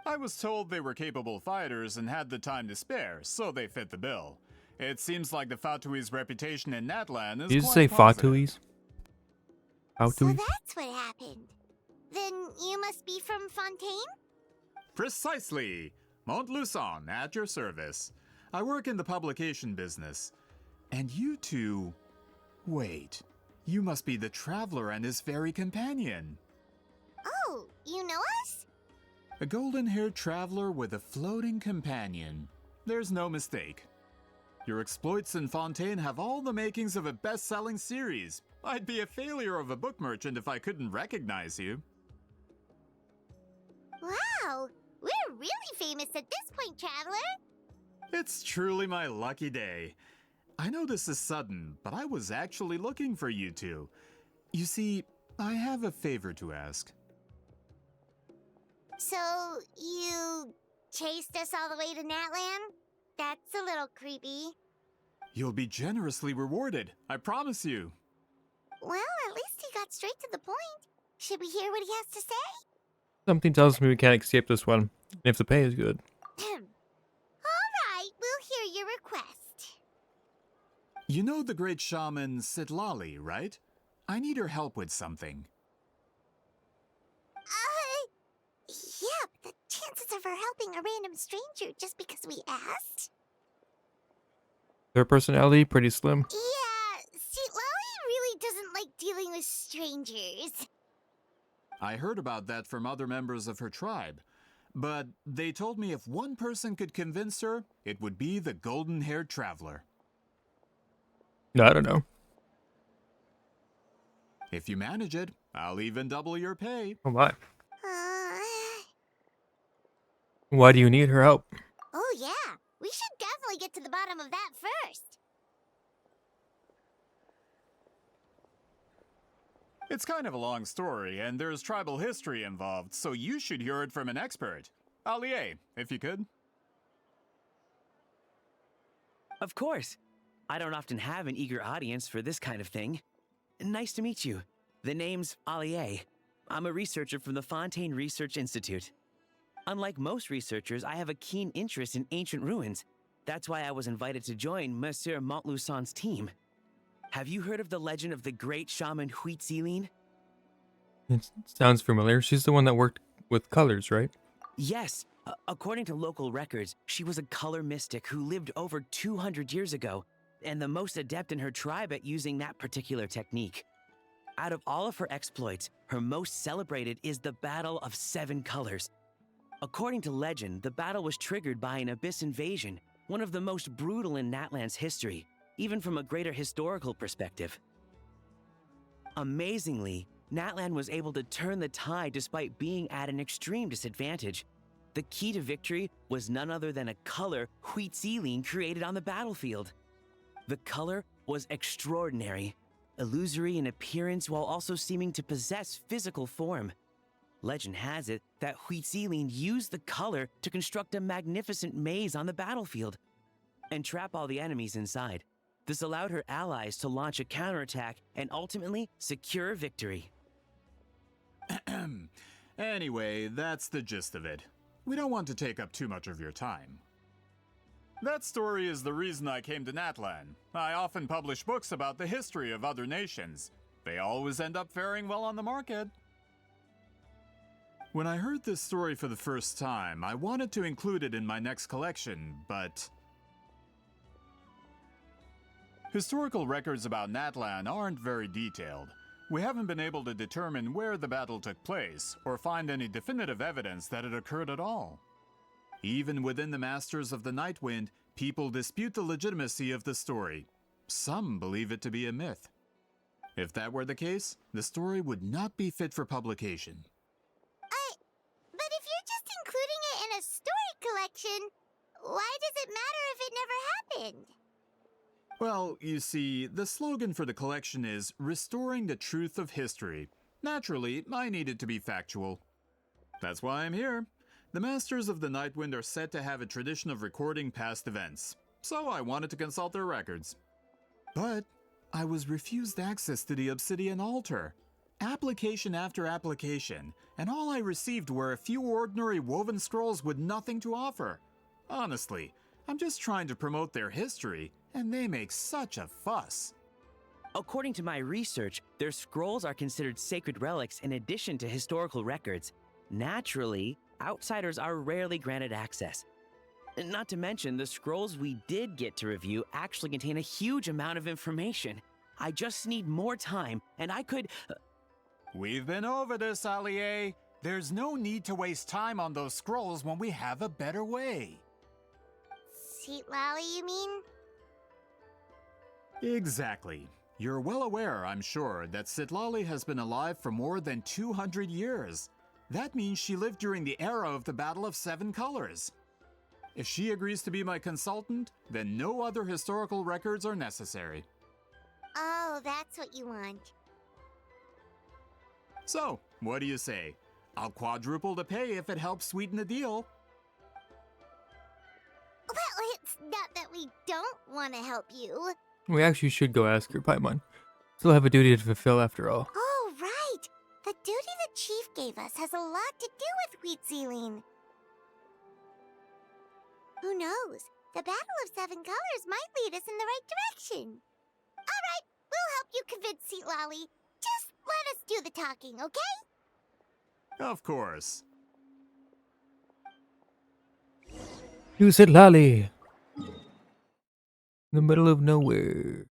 I was told they were capable fighters and had the time to spare, so they fit the bill. It seems like the Fatui's reputation in Natlan is Did you quite say positive. Fatuis? So Fatuis? that's what happened. Then you must be from Fontaine? Precisely! Montluçon, at your service. I work in the publication business. And you two... Wait, you must be the traveler and his fairy companion. Oh, you know us? A golden-haired traveler with a floating companion. There's no mistake. Your exploits in Fontaine have all the makings of a best-selling series. I'd be a failure of a book merchant if I couldn't recognize you. Wow, we're really famous at this point, Traveler. It's truly my lucky day. I know this is sudden, but I was actually looking for you two. You see, I have a favor to ask. So, you chased us all the way to Natlan? That's a little creepy. You'll be generously rewarded, I promise you. Well, at least he got straight to the point. Should we hear what he has to say? Something tells me we can't escape this one, if the pay is good. Alright, we'll hear your request. You know the great shaman Sitlali, right? I need her help with something. Yeah, but the chances of her helping a random stranger just because we asked? Their personality, pretty slim. Yeah, see, Lolly really doesn't like dealing with strangers. I heard about that from other members of her tribe. But they told me if one person could convince her, it would be the golden-haired traveler. No, I don't know. If you manage it, I'll even double your pay. Oh my. Uh, Why do you need her help? oh yeah, we should definitely get to the bottom of that first. It's kind of a long story, and there's tribal history involved, so you should hear it from an expert. Allier, if you could. Of course. I don't often have an eager audience for this kind of thing. Nice to meet you. The name's Allier. I'm a researcher from the Fontaine Research Institute. Unlike most researchers, I have a keen interest in ancient ruins. That's why I was invited to join Monsieur Montluçon's team. Have you heard of the legend of the great shaman Huitzilin? It sounds familiar. She's the one that worked with colors, right? Yes. According to local records, she was a color mystic who lived over 200 years ago, and the most adept in her tribe at using that particular technique. Out of all of her exploits, her most celebrated is the Battle of Seven Colors. According to legend, the battle was triggered by an abyss invasion, one of the most brutal in Natlan's history, even from a greater historical perspective. Amazingly, Natlan was able to turn the tide despite being at an extreme disadvantage. The key to victory was none other than a color Huitziline created on the battlefield. The color was extraordinary, illusory in appearance while also seeming to possess physical form. Legend has it that Huitziline used the color to construct a magnificent maze on the battlefield and trap all the enemies inside. This allowed her allies to launch a counterattack and ultimately secure victory. Anyway, that's the gist of it. We don't want to take up too much of your time. That story is the reason I came to Natlan. I often publish books about the history of other nations. They always end up faring well on the market. When I heard this story for the first time, I wanted to include it in my next collection, but historical records about Natlan aren't very detailed. We haven't been able to determine where the battle took place, or find any definitive evidence that it occurred at all. Even within the Masters of the Nightwind, people dispute the legitimacy of the story. Some believe it to be a myth. If that were the case, the story would not be fit for publication. But if you're just including it in a story collection, why does it matter if it never happened? Well, you see, the slogan for the collection is Restoring the Truth of History. Naturally, I needed to be factual. That's why I'm here. The Masters of the Nightwind are said to have a tradition of recording past events, so I wanted to consult their records. But I was refused access to the Obsidian Altar. Application after application, and all I received were a few ordinary woven scrolls with nothing to offer. Honestly, I'm just trying to promote their history, and they make such a fuss. According to my research, their scrolls are considered sacred relics in addition to historical records. Naturally, outsiders are rarely granted access. Not to mention, the scrolls we did get to review actually contain a huge amount of information. I just need more time, and I could... We've been over this, Allier. There's no need to waste time on those scrolls when we have a better way. Seat Lally, you mean? Exactly. You're well aware, I'm sure, that Sitlali has been alive for more than 200 years. That means she lived during the era of the Battle of Seven Colors. If she agrees to be my consultant, then no other historical records are necessary. Oh, that's what you want. So, what do you say? I'll quadruple the pay if it helps sweeten the deal. Well, it's not that we don't want to help you. We actually should go ask her, Paimon. Still have a duty to fulfill after all. Oh, right! The duty the chief gave us has a lot to do with Huitziline. Who knows? The Battle of Seven Colors might lead us in the right direction. Alright, we'll help you convince Seat Lolly. Just let us do the talking, okay? Of course. You said Lali. In the middle of nowhere.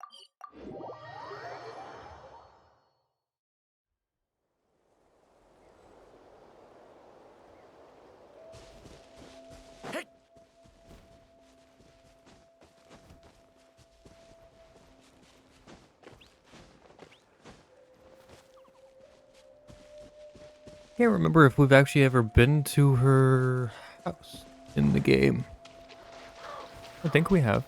Can't remember if we've actually ever been to her house in the game. I think we have.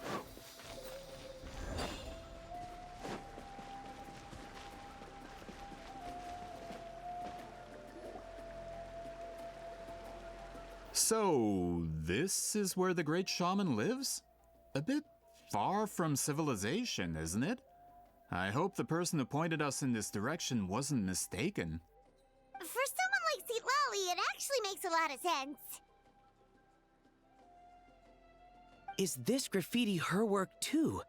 So, this is where the great shaman lives? A bit far from civilization, isn't it? I hope the person who pointed us in this direction wasn't mistaken. For someone like Seat Lolly, it actually makes a lot of sense. Is this graffiti her work too?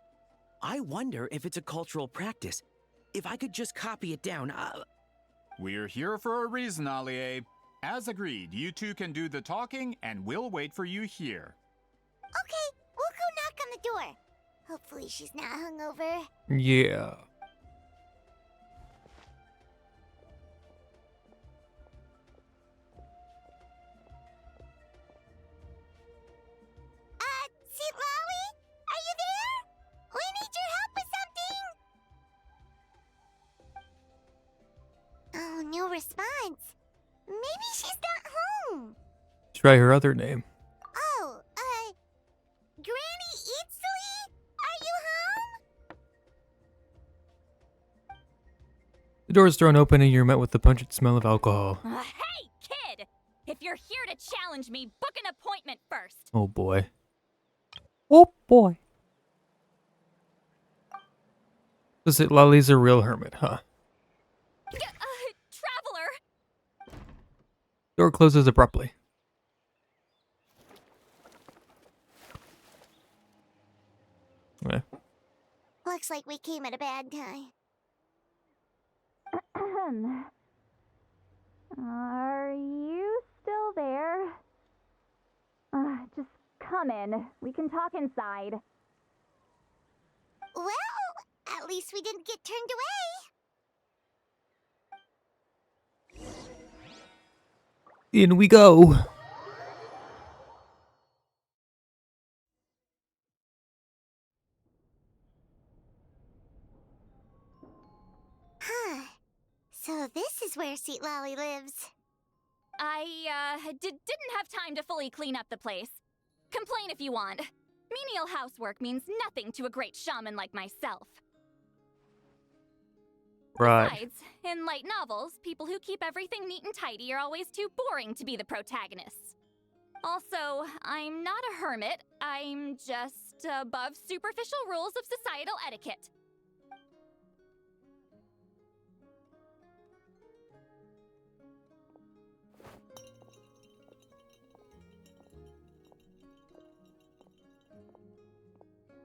I wonder if it's a cultural practice. If I could just copy it down, We're here for a reason, Allier. As agreed, you two can do the talking, and we'll wait for you here. Okay, we'll go knock on the door. Hopefully she's not hungover. Yeah. Seat Lolly? Try her other name. Oh, Granny Eatsley? Are you home? The door is thrown open and you're met with the pungent smell of alcohol. Hey, kid! If you're here to challenge me, book an appointment first. Oh boy. Oh boy. Was it Lolly's a real hermit, huh? Traveler! Door closes abruptly. Eh. Looks like we came at a bad time. Are you still there? Just come in. We can talk inside. Well, at least we didn't get turned away. In we go. Huh. So this is where Sweet Lolly lives. I, didn't have time to fully clean up the place. Complain if you want. Menial housework means nothing to a great shaman like myself. Right. Besides, in light novels, people who keep everything neat and tidy are always too boring to be the protagonists. Also, I'm not a hermit. I'm just above superficial rules of societal etiquette.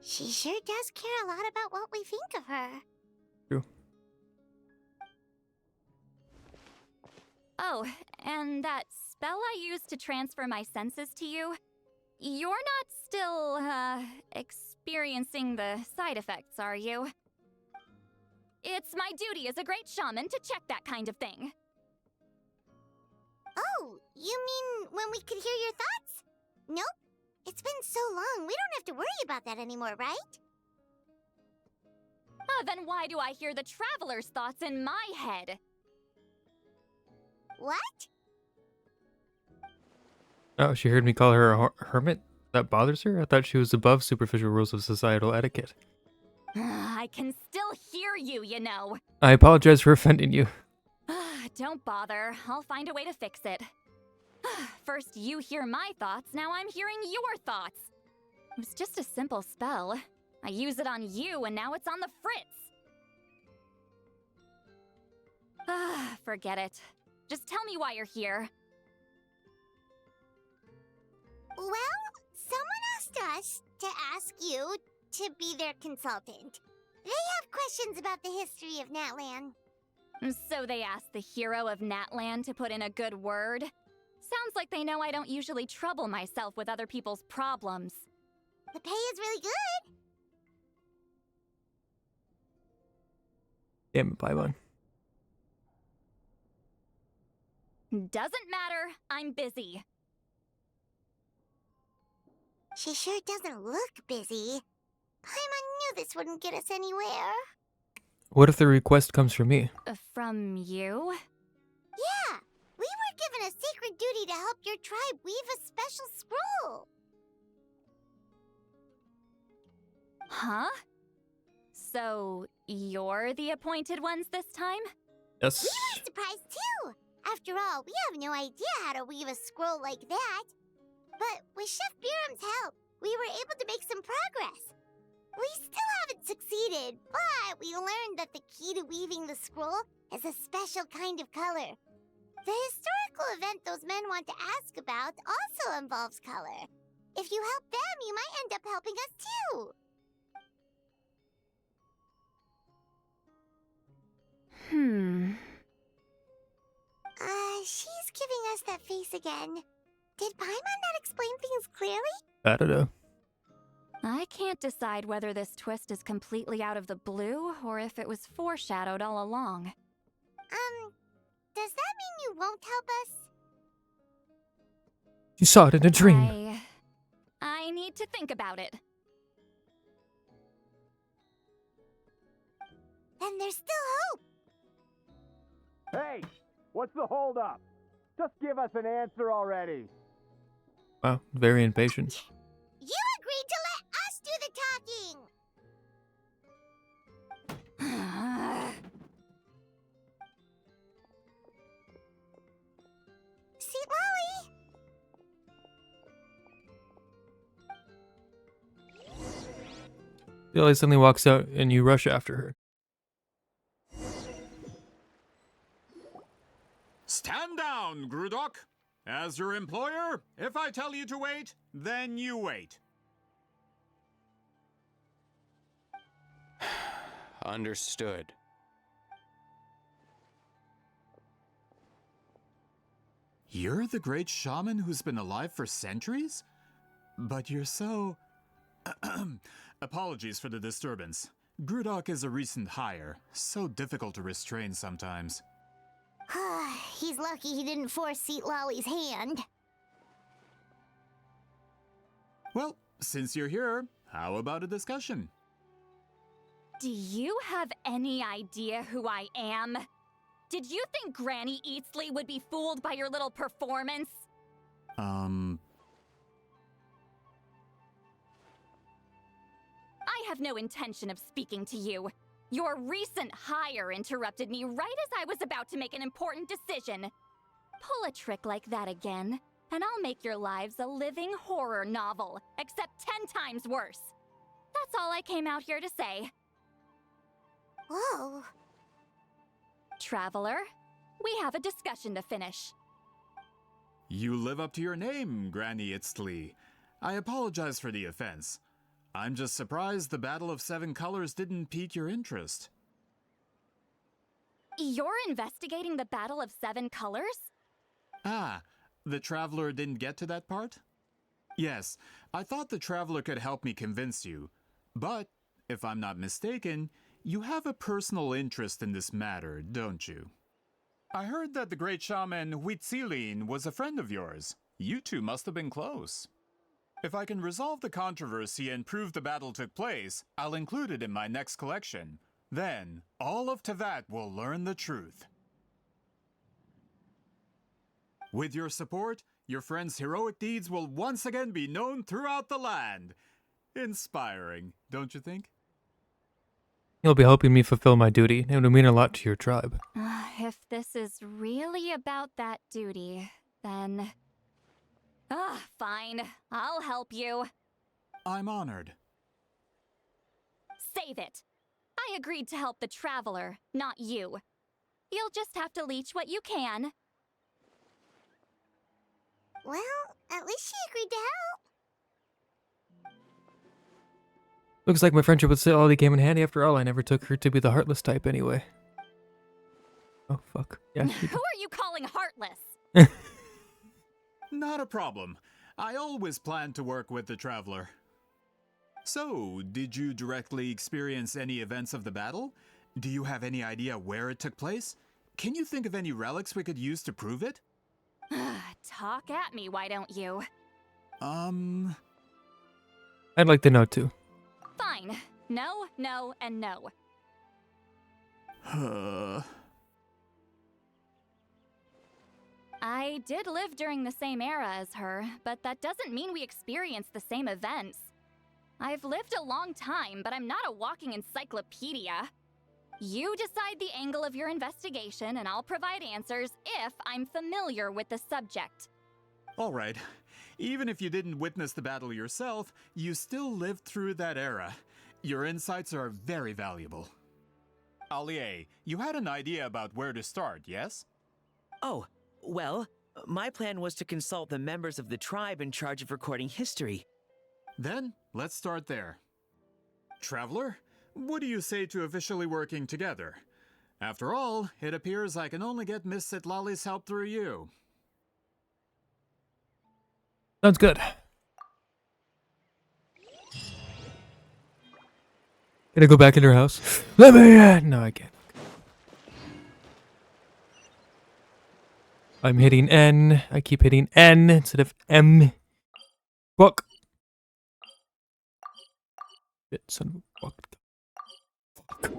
She sure does care a lot about what we think of her. True. Oh, and that spell I used to transfer my senses to you, you're not still, experiencing the side effects, are you? It's my duty as a great shaman to check that kind of thing. Oh, you mean when we could hear your thoughts? Nope. It's been so long, we don't have to worry about that anymore, right? Then why do I hear the traveler's thoughts in my head? What? Oh, she heard me call her a hermit? That bothers her? I thought she was above superficial rules of societal etiquette. I can still hear you, you know. I apologize for offending you. Don't bother. I'll find a way to fix it. First you hear my thoughts, now I'm hearing your thoughts. It was just a simple spell. I use it on you, and now it's on the Fritz. Forget it. Just tell me why you're here. Well, someone asked us to ask you to be their consultant. They have questions about the history of Natlan. So they asked the hero of Natlan to put in a good word? Sounds like they know I don't usually trouble myself with other people's problems. The pay is really good. Damn it, Paimon. Doesn't matter. I'm busy. She sure doesn't look busy. Paimon knew this wouldn't get us anywhere. What if the request comes from me? From you? Yeah, we were given a sacred duty to help your tribe weave a special scroll. Huh? So, you're the appointed ones this time? Yes. We were surprised too. After all, we have no idea how to weave a scroll like that. But with Chef Biram's help, we were able to make some progress. We still haven't succeeded, but we learned that the key to weaving the scroll is a special kind of color. The historical event those men want to ask about also involves color. If you help them, you might end up helping us too. She's giving us that face again. Did Paimon not explain things clearly? I don't know. I can't decide whether this twist is completely out of the blue or if it was foreshadowed all along. Does that mean you won't help us? You saw it in a dream. I need to think about it. Then there's still hope. Hey, what's the holdup? Just give us an answer already. Wow, very impatient. You agreed to let us do the talking! See, Lolly? Lily suddenly walks out and you rush after her. Stand down, Grudok. As your employer, if I tell you to wait, then you wait. Understood. You're the great shaman who's been alive for centuries? But you're so... Apologies for the disturbance. Grudok is a recent hire, so difficult to restrain sometimes. He's lucky he didn't force Seat Lolly's hand. Well, since you're here, how about a discussion? Do you have any idea who I am? Did you think Granny Eatsley would be fooled by your little performance? I have no intention of speaking to you. Your recent hire interrupted me right as I was about to make an important decision. Pull a trick like that again, and I'll make your lives a living horror novel, except 10 times worse. That's all I came out here to say. Whoa. Traveler, we have a discussion to finish. You live up to your name, Granny Itztli. I apologize for the offense. I'm just surprised the Battle of Seven Colors didn't pique your interest. You're investigating the Battle of Seven Colors? Ah, the Traveler didn't get to that part? Yes, I thought the Traveler could help me convince you. But, if I'm not mistaken, you have a personal interest in this matter, don't you? I heard that the great shaman Huitzilin was a friend of yours. You two must have been close. If I can resolve the controversy and prove the battle took place, I'll include it in my next collection. Then, all of Tevat will learn the truth. With your support, your friend's heroic deeds will once again be known throughout the land. Inspiring, don't you think? You'll be helping me fulfill my duty. It would mean a lot to your tribe. If this is really about that duty, then... fine. I'll help you. I'm honored. Save it. I agreed to help the Traveler, not you. You'll just have to leech what you can. Well, at least she agreed to help. Looks like my friendship with Lily came in handy after all. I never took her to be the heartless type anyway. Oh, fuck. Yeah. Who are you calling heartless? Not a problem. I always planned to work with the Traveler. So, did you directly experience any events of the battle? Do you have any idea where it took place? Can you think of any relics we could use to prove it? Talk at me, why don't you? I'd like to know too. Fine. No, no, and no. I did live during the same era as her, but that doesn't mean we experienced the same events. I've lived a long time, but I'm not a walking encyclopedia. You decide the angle of your investigation, and I'll provide answers if I'm familiar with the subject. All right. Even if you didn't witness the battle yourself, you still lived through that era. Your insights are very valuable. Allier, you had an idea about where to start, yes? Oh, well, my plan was to consult the members of the tribe in charge of recording history. Then, let's start there. Traveler, what do you say to officially working together? After all, it appears I can only get Miss Sitlali's help through you. Sounds good. Can I go back in her house? Let me in! No, I can't. I'm hitting N. I keep hitting N instead of M. Fuck. Shit, son of a fuck. Fuck.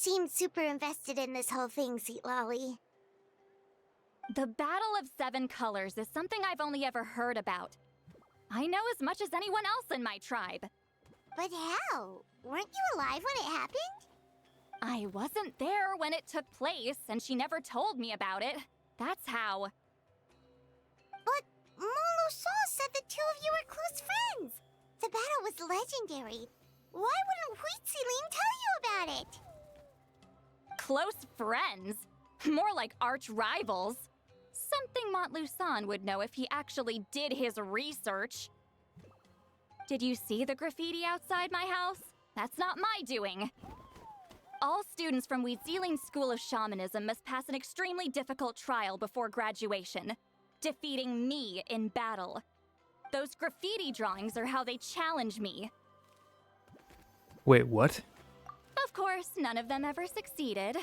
seem super invested in this whole thing, Sweet Lolly. The Battle of Seven Colors is something I've only ever heard about. I know as much as anyone else in my tribe. But how? Weren't you alive when it happened? I wasn't there when it took place, and she never told me about it. That's how. But Molusaw said the two of you were close friends. The battle was legendary. Why wouldn't Huitziling tell you about it? Close friends? More like arch rivals. Something Montluçon would know if he actually did his research. Did you see the graffiti outside my house? That's not my doing. All students from Huitziling's School of Shamanism must pass an extremely difficult trial before graduation, defeating me in battle. Those graffiti drawings are how they challenge me. Wait, what? Of course, none of them ever succeeded.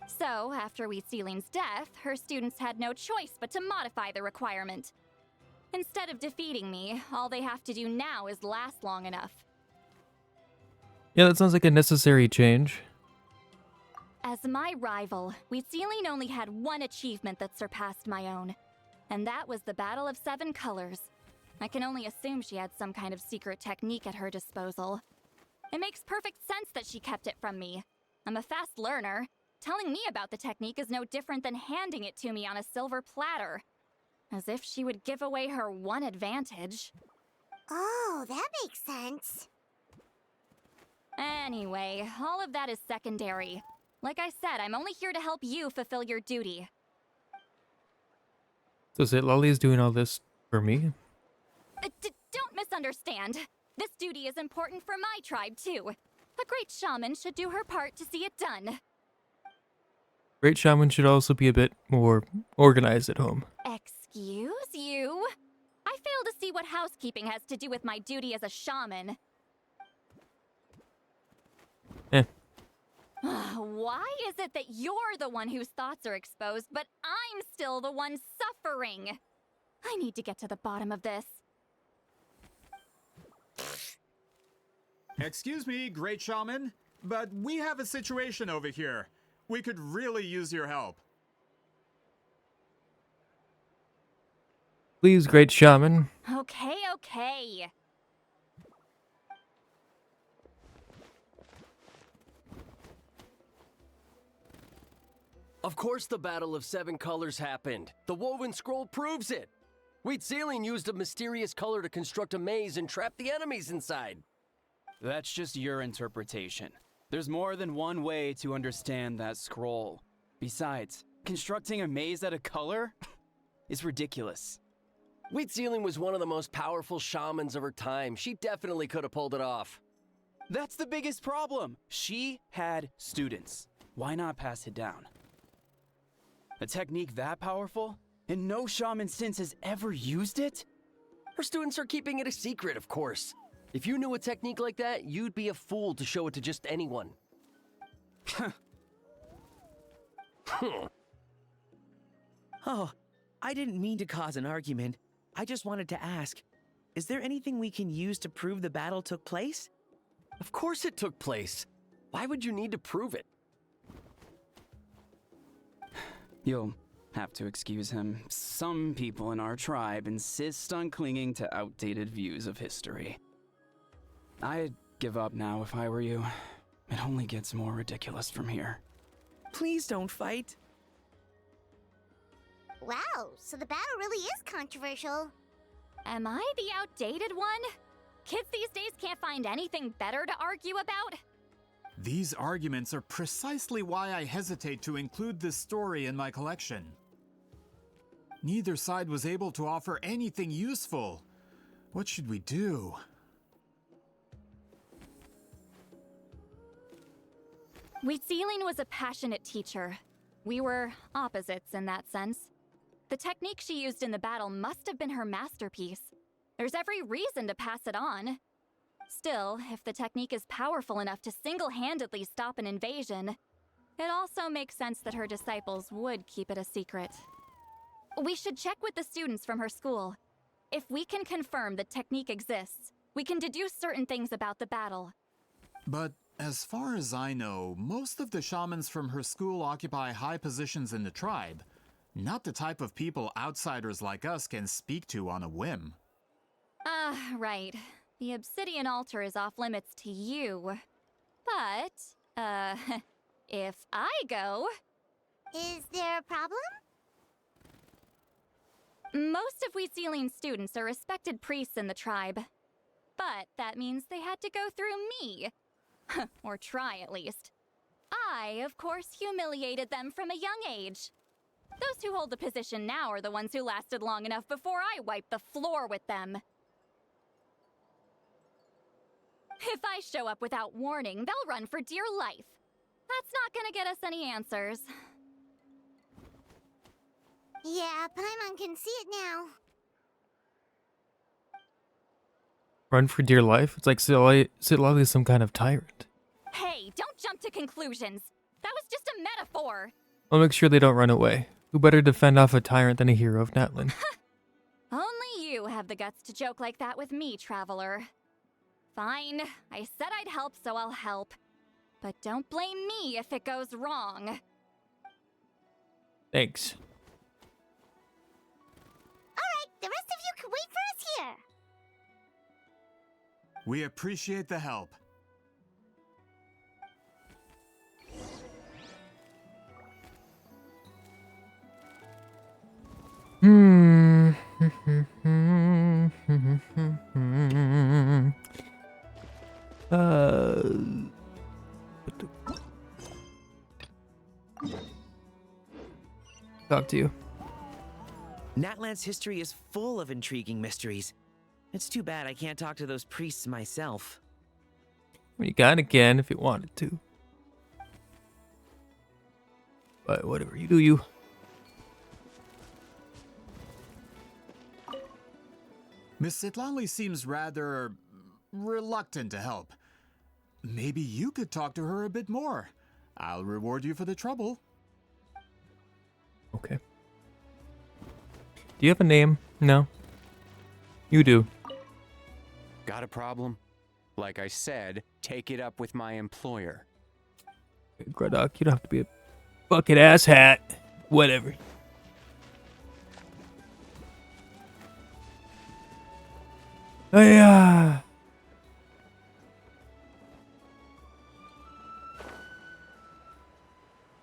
So, after Huitziling's death, her students had no choice but to modify the requirement. Instead of defeating me, all they have to do now is last long enough. Yeah, that sounds like a necessary change. As my rival, Huitziling only had one achievement that surpassed my own, and that was the Battle of Seven Colors. I can only assume she had some kind of secret technique at her disposal. It makes perfect sense that she kept it from me. I'm a fast learner. Telling me about the technique is no different than handing it to me on a silver platter. As if she would give away her one advantage. Oh, that makes sense. Anyway, all of that is secondary. Like I said, I'm only here to help you fulfill your duty. So Sweet Lolly is doing all this for me? Don't misunderstand. This duty is important for my tribe, too. A great shaman should do her part to see it done. Great shaman should also be a bit more organized at home. Excuse you? I fail to see what housekeeping has to do with my duty as a shaman. Why is it that you're the one whose thoughts are exposed, but I'm still the one suffering? I need to get to the bottom of this. Excuse me, Great Shaman, but we have a situation over here. We could really use your help. Please, Great Shaman. Okay. Of course the Battle of Seven Colors happened. The woven scroll proves it. Huitziling used a mysterious color to construct a maze and trap the enemies inside. That's just your interpretation. There's more than one way to understand that scroll. Besides, constructing a maze out of color is ridiculous. Huitziling was one of the most powerful shamans of her time. She definitely could have pulled it off. That's the biggest problem. She had students. Why not pass it down? A technique that powerful? And no shaman since has ever used it? Her students are keeping it a secret, of course. If you knew a technique like that, you'd be a fool to show it to just anyone. Oh, I didn't mean to cause an argument. I just wanted to ask, is there anything we can use to prove the battle took place? Of course it took place. Why would you need to prove it? You'll have to excuse him. Some people in our tribe insist on clinging to outdated views of history. I'd give up now if I were you. It only gets more ridiculous from here. Please don't fight. Wow, so the battle really is controversial. Am I the outdated one? Kids these days can't find anything better to argue about? These arguments are precisely why I hesitate to include this story in my collection. Neither side was able to offer anything useful. What should we do? Huitziling was a passionate teacher. We were opposites in that sense. The technique she used in the battle must have been her masterpiece. There's every reason to pass it on. Still, if the technique is powerful enough to single-handedly stop an invasion, it also makes sense that her disciples would keep it a secret. We should check with the students from her school. If we can confirm the technique exists, we can deduce certain things about the battle. But As far as I know, most of the shamans from her school occupy high positions in the tribe. Not the type of people outsiders like us can speak to on a whim. Right. The obsidian altar is off limits to you. But, if I go... Is there a problem? Most of Wheatsealing students are respected priests in the tribe. But that means they had to go through me. Or try, at least. I, of course, humiliated them from a young age. Those who hold the position now are the ones who lasted long enough before I wiped the floor with them. If I show up without warning, they'll run for dear life. That's not gonna get us any answers. Yeah, Paimon can see it now. Run for dear life? It's like Citlali is some kind of tyrant. Hey, don't jump to conclusions. That was just a metaphor. I'll make sure they don't run away. Who better defend off a tyrant than a hero of Natlan? Only you have the guts to joke like that with me, Traveler. Fine, I said I'd help, so I'll help. But don't blame me if it goes wrong. Thanks. Alright, the rest of you can wait for us here. We appreciate the help. Talk to you. Natlan's history is full of intriguing mysteries. It's too bad I can't talk to those priests myself. Well, you kinda can if you wanted to. But whatever, you do you. Miss Citlali seems rather reluctant to help. Maybe you could talk to her a bit more. I'll reward you for the trouble. Okay. Do you have a name? No. You do. Got a problem? Like I said, take it up with my employer. Gredok, you don't have to be a bucket ass hat. Whatever. Where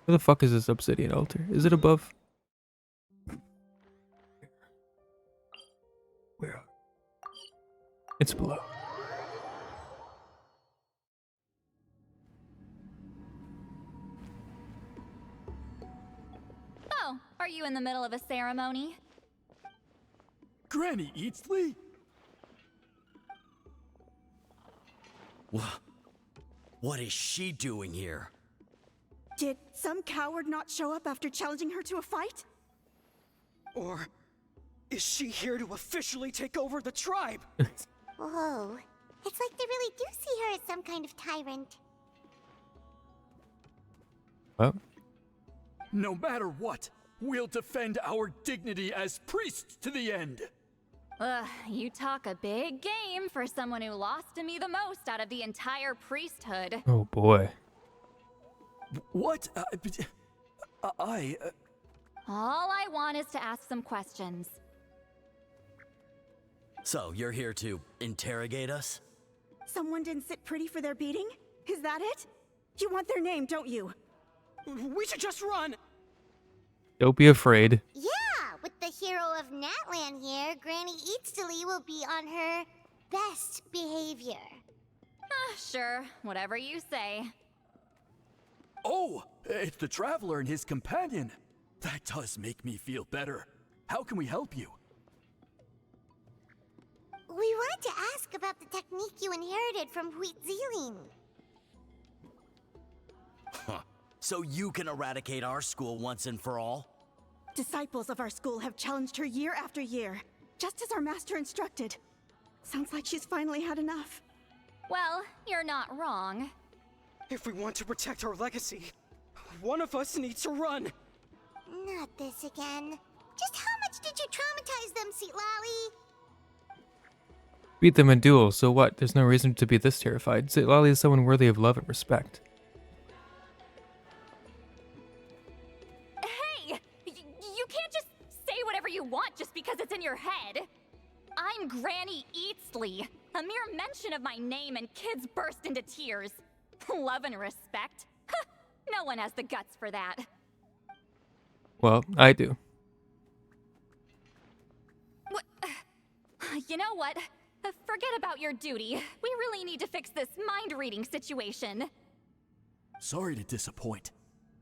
the fuck is this obsidian altar? Is it above? Where? It's below. Oh, are you in the middle of a ceremony? Granny Eatsley? What is she doing here? Did some coward not show up after challenging her to a fight? Or is she here to officially take over the tribe? Whoa. It's like they really do see her as some kind of tyrant. Well. No matter what, we'll defend our dignity as priests to the end. Ugh, you talk a big game for someone who lost to me the most out of the entire priesthood. Oh boy. What? All I want is to ask some questions. So, you're here to interrogate us? Someone didn't sit pretty for their beating? Is that it? You want their name, don't you? We should just run! Don't be afraid. Yeah, with the hero of Natlan here, Granny Eatsley will be on her best behavior. Sure, whatever you say. Oh, it's the Traveler and his companion. That does make me feel better. How can we help you? We wanted to ask about the technique you inherited from Wheatsealing. Huh. So you can eradicate our school once and for all? Disciples of our school have challenged her year after year, just as our master instructed. Sounds like she's finally had enough. Well, you're not wrong. If we want to protect our legacy, one of us needs to run. Not this again. Just how much did you traumatize them, Citlali? beat them in duel, so what? There's no reason to be this terrified. Lolly is someone worthy of love and respect. Hey! You can't just say whatever you want just because it's in your head. I'm Granny Eatsley. A mere mention of my name and kids burst into tears. Love and respect? No one has the guts for that. Well, I do. You know what? Forget about your duty. We really need to fix this mind-reading situation. Sorry to disappoint,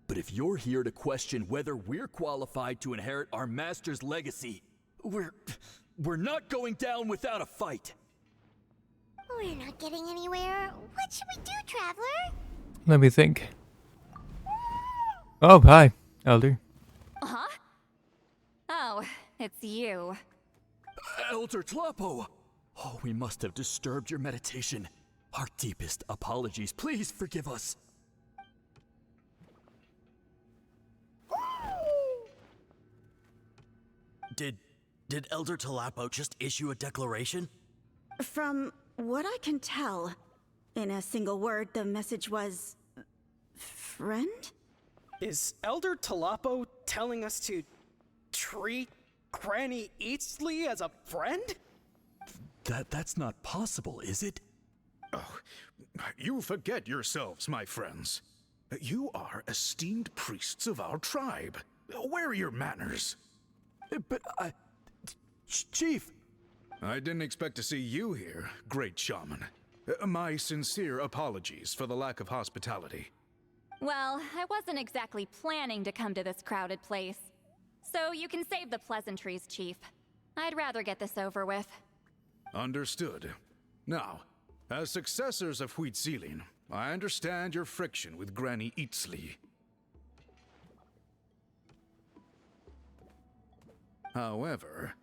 but if you're here to question whether we're qualified to inherit our master's legacy, we're not going down without a fight. We're not getting anywhere. What should we do, Traveler? Let me think. Oh, hi, Elder. Huh? Oh, it's you. Elder Tlapo! Oh, we must have disturbed your meditation. Our deepest apologies. Please forgive us. Did Elder Tlapo just issue a declaration? From what I can tell, in a single word, the message was... friend? Is Elder Tlapo telling us to treat Granny Eatsley as a friend? That's not possible, is it? Oh, you forget yourselves, my friends. You are esteemed priests of our tribe. Where are your manners? But Chief! I didn't expect to see you here, great shaman. My sincere apologies for the lack of hospitality. Well, I wasn't exactly planning to come to this crowded place. So you can save the pleasantries, Chief. I'd rather get this over with. Understood. Now, as successors of Huitzilin, I understand your friction with Granny Eatsley. However,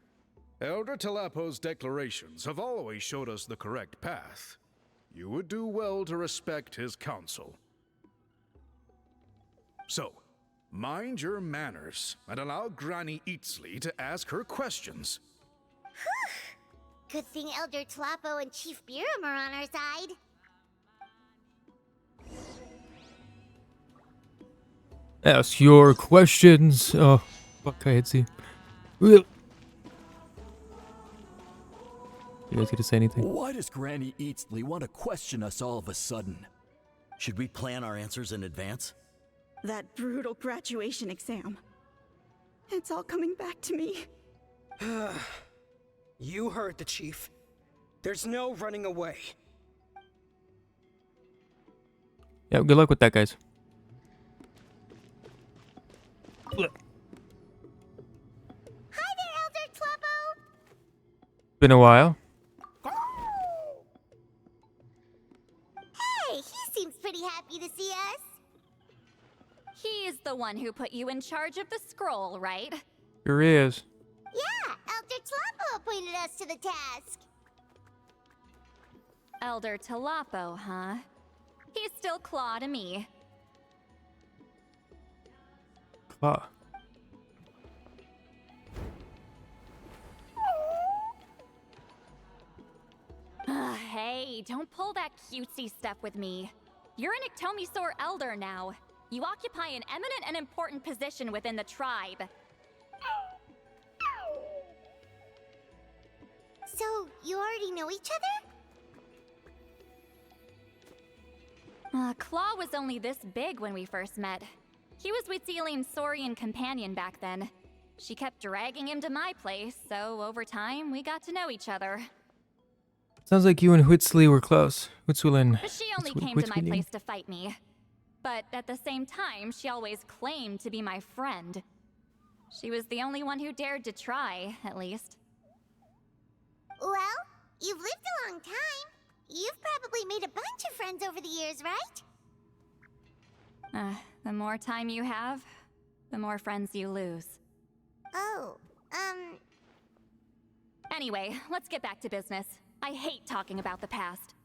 Elder Tlapo's declarations have always showed us the correct path. You would do well to respect his counsel. So, mind your manners and allow Granny Eatsley to ask her questions. Good thing Elder Tlapo and Chief Biram are on our side. Ask your questions. Oh, fuck, I hate see. You guys get to say anything? Why does Granny Eatsley want to question us all of a sudden? Should we plan our answers in advance? That brutal graduation exam. It's all coming back to me. You heard the chief. There's no running away. Yeah, good luck with that, guys. Hi there, Elder Tlapo! Been a while. Hey, he seems pretty happy to see us. He's the one who put you in charge of the scroll, right? Sure is. Yeah, Elder Tlapo appointed us to the task. Elder Tlapo, huh? He's still Claw to me. Claw. Hey, don't pull that cutesy stuff with me. You're an Iktomi-Sor Elder now. You occupy an eminent and important position within the tribe. So, you already know each other? Claw was only this big when we first met. He was Huitzilin's Saurian companion back then. She kept dragging him to my place, so over time, we got to know each other. Sounds like you and Huitzli were close. Huitzilin. But she only came to my place to fight me. But at the same time, she always claimed to be my friend. She was the only one who dared to try, at least. Well, you've lived a long time. You've probably made a bunch of friends over the years, right? The more time you have, the more friends you lose. Oh, Anyway, let's get back to business. I hate talking about the past.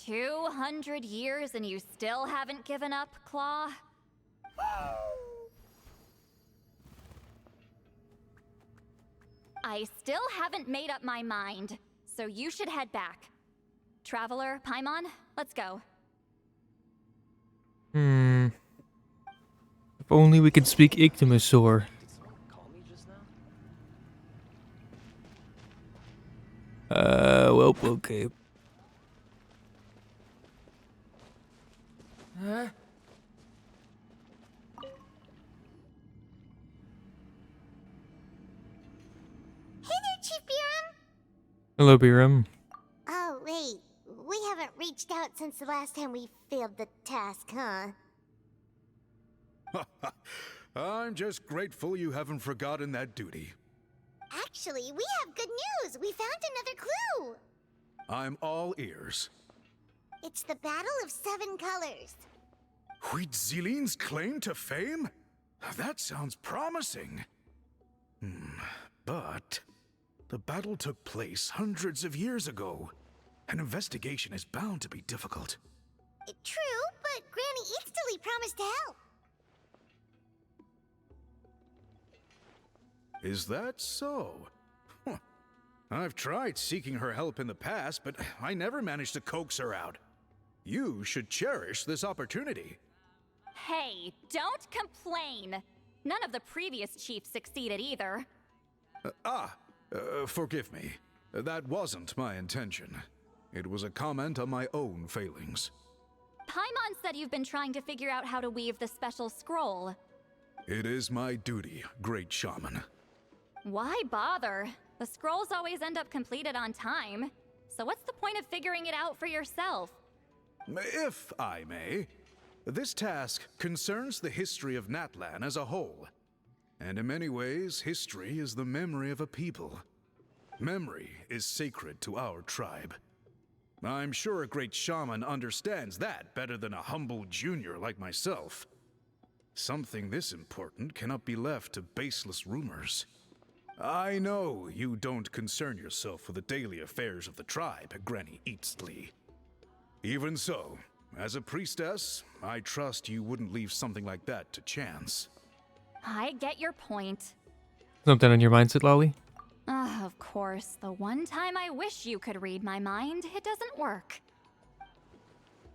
200 years and you still haven't given up, Claw? I still haven't made up my mind, so you should head back. Traveler, Paimon, let's go. If only we could speak Ictimosaur. Well, okay. Huh? Hey there, Chief Biram! Hello, Biram. Oh, wait. We haven't reached out since the last time we failed the task, huh? I'm just grateful you haven't forgotten that duty. Actually, we have good news! We found another clue! I'm all ears. It's the Battle of Seven Colors. Huitzilin's claim to fame? That sounds promising. But the battle took place hundreds of years ago. An investigation is bound to be difficult. True, but Granny Eatsterly promised to help. Is that so? Huh. I've tried seeking her help in the past, but I never managed to coax her out. You should cherish this opportunity. Hey, don't complain. None of the previous chiefs succeeded either. Forgive me. That wasn't my intention. It was a comment on my own failings. Paimon said you've been trying to figure out how to weave the special scroll. It is my duty, great shaman. Why bother? The scrolls always end up completed on time. So what's the point of figuring it out for yourself? If I may, this task concerns the history of Natlan as a whole. And in many ways, history is the memory of a people. Memory is sacred to our tribe. I'm sure a great shaman understands that better than a humble junior like myself. Something this important cannot be left to baseless rumors. I know you don't concern yourself with the daily affairs of the tribe, Granny Eatsterly. Even so, as a priestess, I trust you wouldn't leave something like that to chance. I get your point. Something on your mindset, Lolly? Of course, the one time I wish you could read my mind, it doesn't work.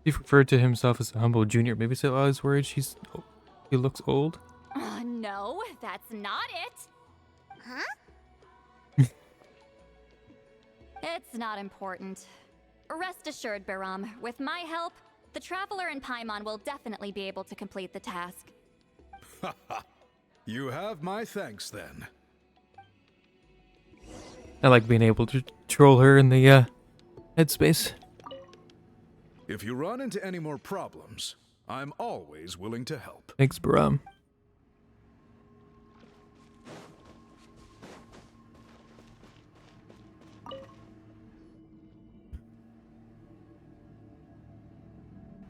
He referred to himself as a humble junior. Maybe say Lolly's worried he looks old? No, that's not it. Huh? It's not important. Rest assured, Biram, with my help, the Traveler and Paimon will definitely be able to complete the task. You have my thanks, then. I like being able to troll her in the headspace. If you run into any more problems, I'm always willing to help. Thanks, Biram.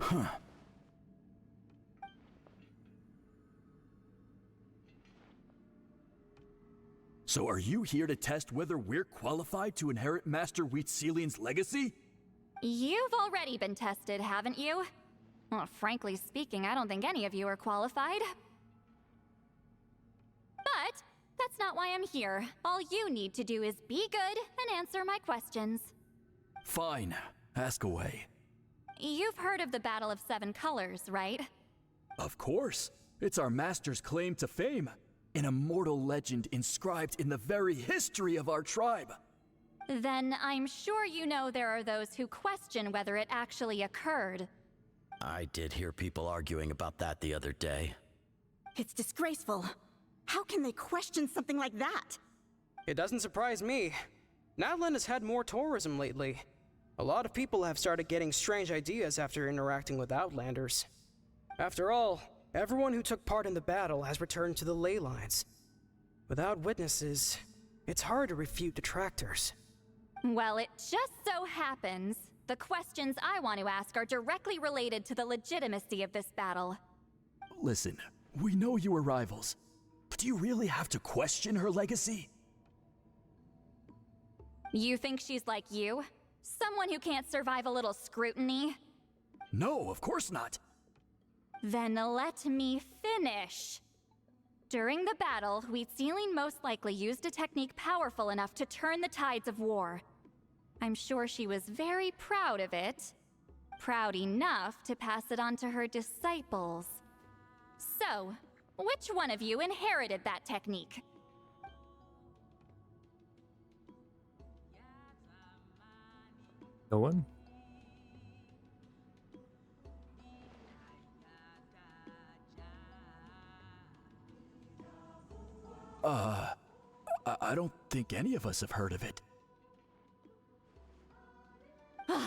Huh. So are you here to test whether we're qualified to inherit Master Huitzilin's legacy? You've already been tested, haven't you? Well, frankly speaking, I don't think any of you are qualified. But that's not why I'm here. All you need to do is be good and answer my questions. Fine. Ask away. You've heard of the Battle of Seven Colors, right? Of course. It's our master's claim to fame. An immortal legend inscribed in the very history of our tribe. Then I'm sure you know there are those who question whether it actually occurred. I did hear people arguing about that the other day. It's disgraceful. How can they question something like that? It doesn't surprise me. Natlan has had more tourism lately. A lot of people have started getting strange ideas after interacting with Outlanders. After all, everyone who took part in the battle has returned to the ley lines. Without witnesses, it's hard to refute detractors. Well, it just so happens the questions I want to ask are directly related to the legitimacy of this battle. Listen, we know you were rivals, but do you really have to question her legacy? You think she's like you? Someone who can't survive a little scrutiny? No, of course not. Then let me finish. During the battle, Wheatsealing most likely used a technique powerful enough to turn the tides of war. I'm sure she was very proud of it. Proud enough to pass it on to her disciples. So, which one of you inherited that technique? No one? I don't think any of us have heard of it.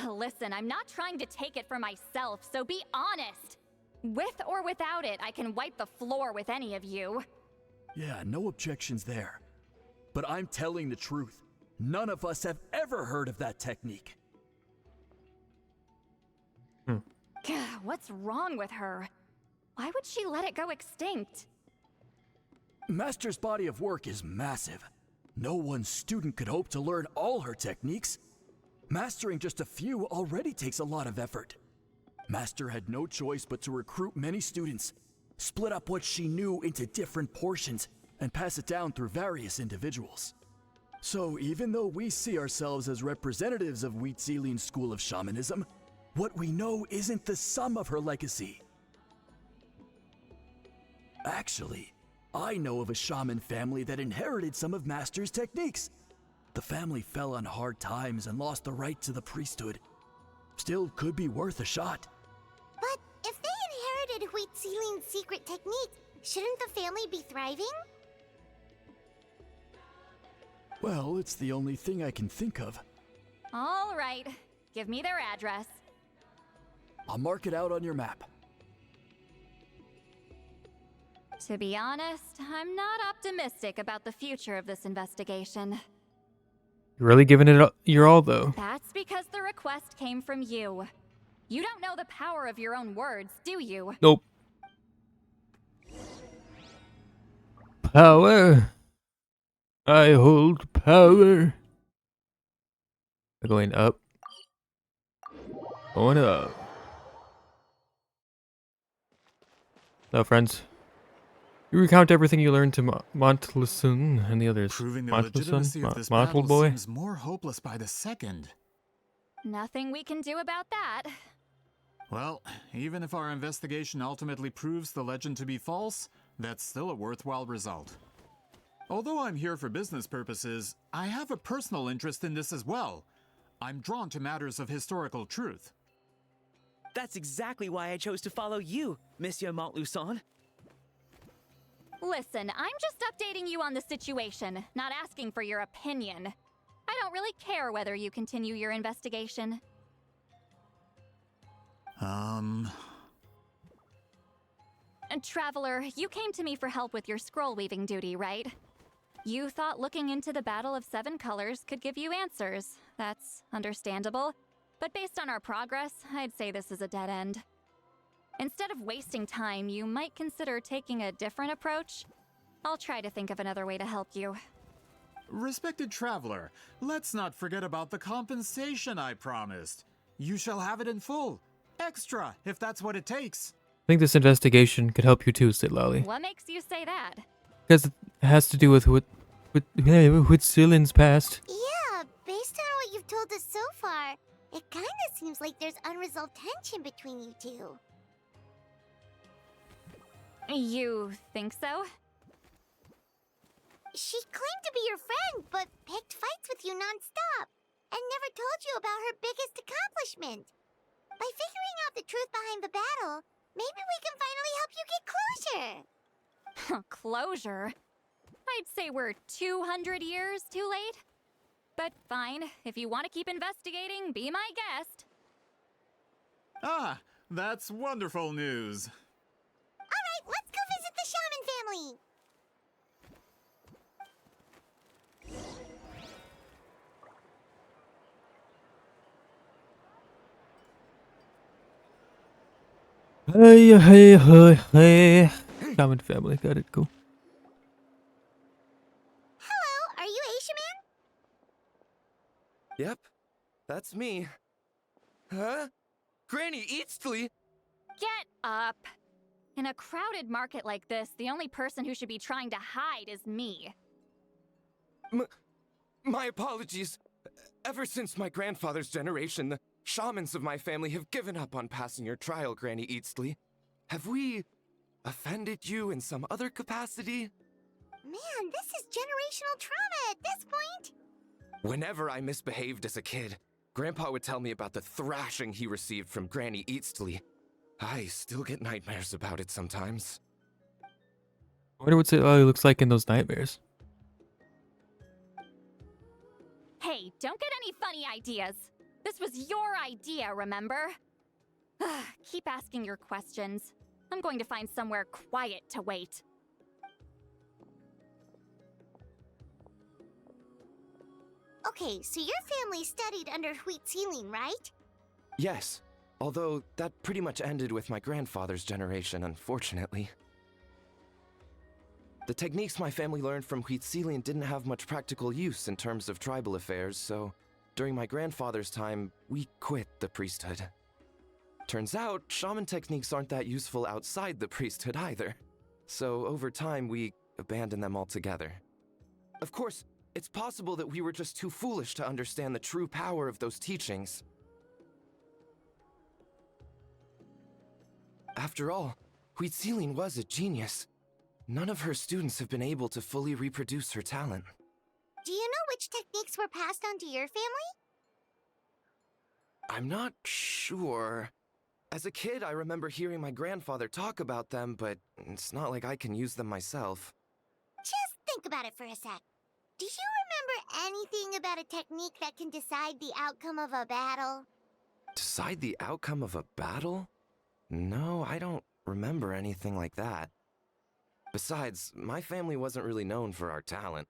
Listen, I'm not trying to take it for myself, so be honest. With or without it, I can wipe the floor with any of you. Yeah, no objections there. But I'm telling the truth. None of us have ever heard of that technique. What's wrong with her? Why would she let it go extinct? Master's body of work is massive. No one student could hope to learn all her techniques. Mastering just a few already takes a lot of effort. Master had no choice but to recruit many students, split up what she knew into different portions, and pass it down through various individuals. So even though we see ourselves as representatives of Wheatsealing's school of shamanism, what we know isn't the sum of her legacy. Actually, I know of a shaman family that inherited some of Master's techniques. The family fell on hard times and lost the right to the priesthood. Still could be worth a shot. But if they inherited Wheatsealing's secret technique, shouldn't the family be thriving? Well, it's the only thing I can think of. All right, give me their address. I'll mark it out on your map. To be honest, I'm not optimistic about the future of this investigation. You're really giving it your all, though. That's because the request came from you. You don't know the power of your own words, do you? Nope. Power. I hold power. Going up. Going up. Now, friends. You recount everything you learned to Montluson and the others. Proving the legitimacy of this battle seems more hopeless by the second. Nothing we can do about that. Well, even if our investigation ultimately proves the legend to be false, that's still a worthwhile result. Although I'm here for business purposes, I have a personal interest in this as well. I'm drawn to matters of historical truth. That's exactly why I chose to follow you, Monsieur Montluson. Listen, I'm just updating you on the situation, not asking for your opinion. I don't really care whether you continue your investigation. And Traveler, you came to me for help with your scroll weaving duty, right? You thought looking into the Battle of Seven Colors could give you answers. That's understandable. But based on our progress, I'd say this is a dead end. Instead of wasting time, you might consider taking a different approach. I'll try to think of another way to help you. Respected Traveler, let's not forget about the compensation I promised. You shall have it in full. Extra, if that's what it takes. I think this investigation could help you too, said Lolly. What makes you say that? Because it has to do with Ceiling's past. Yeah, based on what you've told us so far, it kinda seems like there's unresolved tension between you two. You think so? She claimed to be your friend, but picked fights with you non-stop, and never told you about her biggest accomplishment. By figuring out the truth behind the battle, maybe we can finally help you get closure. Closure? I'd say we're 200 years too late. But fine, if you want to keep investigating, be my guest. Ah, that's wonderful news. Alright, let's go visit the shaman family! Hey. Shaman family, got it, cool. Hello, are you Aisha Man? Yep, that's me. Huh? Granny Eatsley? Get up. In a crowded market like this, the only person who should be trying to hide is me. My apologies. Ever since my grandfather's generation, the shamans of my family have given up on passing your trial, Granny Eastley. Have we offended you in some other capacity? Man, this is generational trauma at this point! Whenever I misbehaved as a kid, Grandpa would tell me about the thrashing he received from Granny Eastley. I still get nightmares about it sometimes. I wonder what it looks like in those nightmares. Hey, don't get any funny ideas. This was your idea, remember? Keep asking your questions. I'm going to find somewhere quiet to wait. Okay, so your family studied under Wheat Ceiling, right? Yes, although that pretty much ended with my grandfather's generation, unfortunately. The techniques my family learned from Wheat Ceiling didn't have much practical use in terms of tribal affairs, so during my grandfather's time, we quit the priesthood. Turns out, shaman techniques aren't that useful outside the priesthood either. So over time, we abandoned them altogether. Of course, it's possible that we were just too foolish to understand the true power of those teachings. After all, Wheat Ceiling was a genius. None of her students have been able to fully reproduce her talent. Do you know which techniques were passed on to your family? I'm not sure. As a kid, I remember hearing my grandfather talk about them, but it's not like I can use them myself. Just think about it for a sec. Do you remember anything about a technique that can decide the outcome of a battle? Decide the outcome of a battle? No, I don't remember anything like that. Besides, my family wasn't really known for our talent.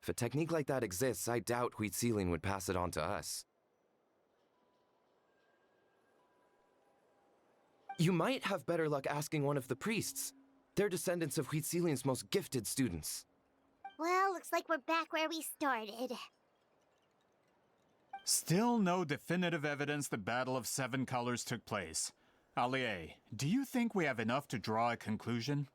If a technique like that exists, I doubt Wheat Ceiling would pass it on to us. You might have better luck asking one of the priests. They're descendants of Wheat Ceiling's most gifted students. Well, looks like we're back where we started. Still no definitive evidence the Battle of Seven Colors took place. Allie, do you think we have enough to draw a conclusion?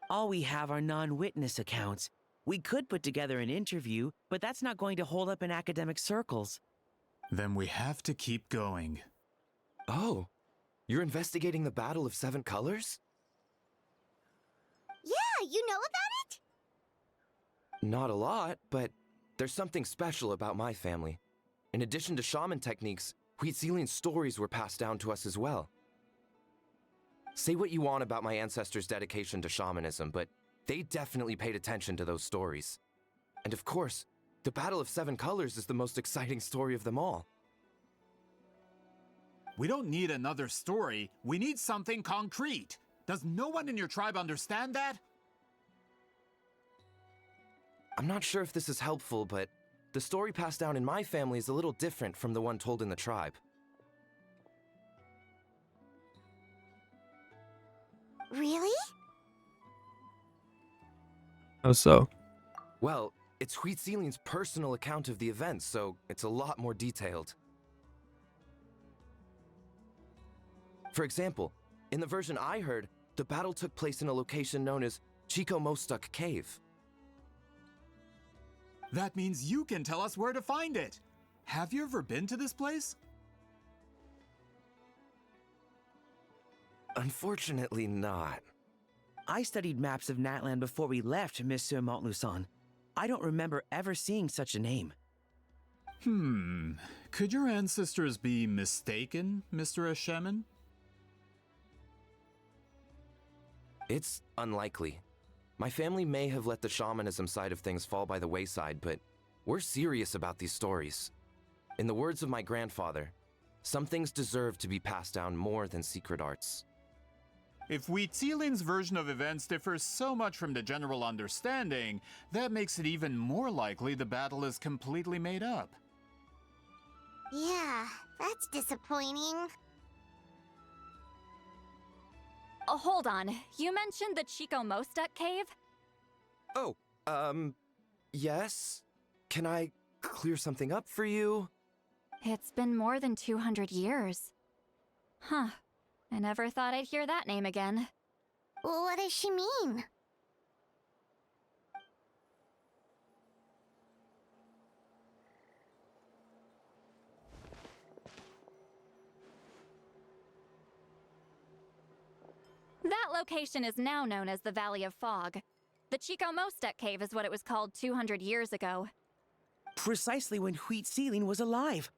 All we have are non-witness accounts. We could put together an interview, but that's not going to hold up in academic circles. Then we have to keep going. Oh, you're investigating the Battle of Seven Colors? Yeah, you know about it? Not a lot, but there's something special about my family. In addition to shaman techniques, Wheat Ceiling's stories were passed down to us as well. Say what you want about my ancestors' dedication to shamanism, but they definitely paid attention to those stories. And of course, the Battle of Seven Colors is the most exciting story of them all. We don't need another story. We need something concrete. Does no one in your tribe understand that? I'm not sure if this is helpful, but the story passed down in my family is a little different from the one told in the tribe. Really? How so? Well, it's Wheat Ceiling's personal account of the events, so it's a lot more detailed. For example, in the version I heard, the battle took place in a location known as Chico Mostuk Cave. That means you can tell us where to find it. Have you ever been to this place? Unfortunately not. I studied maps of Natland before we left, Monsieur Montluçon. I don't remember ever seeing such a name. Could your ancestors be mistaken, Mr. Ashemin? It's unlikely. My family may have let the shamanism side of things fall by the wayside, but we're serious about these stories. In the words of my grandfather, some things deserve to be passed down more than secret arts. If Wheat Ceiling's version of events differs so much from the general understanding, that makes it even more likely the battle is completely made up. Yeah, that's disappointing. Oh, hold on. You mentioned the Chico Mostuk cave? Oh, yes? Can I clear something up for you? It's been more than 200 years. Huh. I never thought I'd hear that name again. What does she mean? That location is now known as the Valley of Fog. The Chico Mostek Cave is what it was called 200 years ago. Precisely when Wheat Ceiling was alive.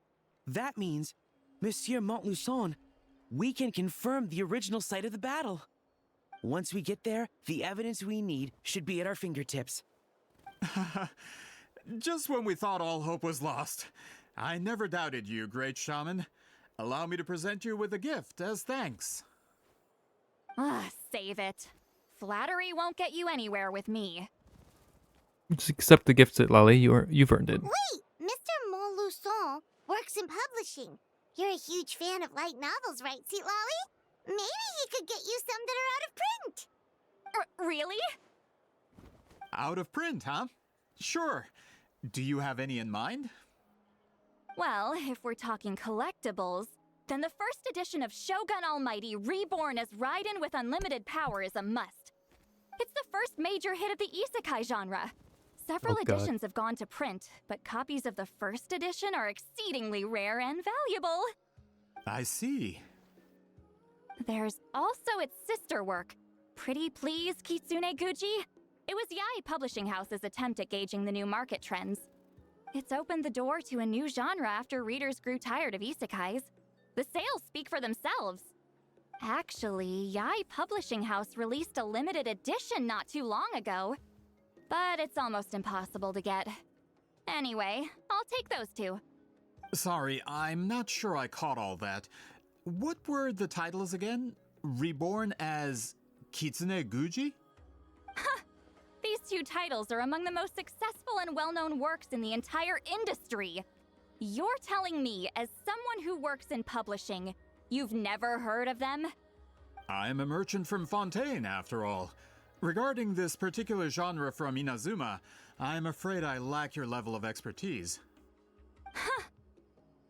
That means, Monsieur Montluçon, we can confirm the original site of the battle. Once we get there, the evidence we need should be at our fingertips. Just when we thought all hope was lost. I never doubted you, great shaman. Allow me to present you with a gift as thanks. Save it. Flattery won't get you anywhere with me. Just accept the gift, Lolly. You've earned it. Wait! Mr. Montluçon works in publishing. You're a huge fan of light novels, right, Lolly? Maybe he could get you some that are out of print. Really? Out of print, huh? Sure. Do you have any in mind? Well, if we're talking collectibles, then the first edition of Shogun Almighty Reborn as Raiden with Unlimited Power is a must. It's the first major hit of the isekai genre. Several editions have gone to print, but copies of the first edition are exceedingly rare and valuable. I see. There's also its sister work, Pretty Please Kitsune Guji. It was Yai Publishing House's attempt at gauging the new market trends. It's opened the door to a new genre after readers grew tired of isekais. The sales speak for themselves. Actually, Yai Publishing House released a limited edition not too long ago. But it's almost impossible to get. Anyway, I'll take those two. Sorry, I'm not sure I caught all that. What were the titles again? Reborn as Kitsune Guji? These two titles are among the most successful and well-known works in the entire industry. You're telling me, as someone who works in publishing, you've never heard of them? I'm a merchant from Fontaine, after all. Regarding this particular genre from Inazuma, I'm afraid I lack your level of expertise.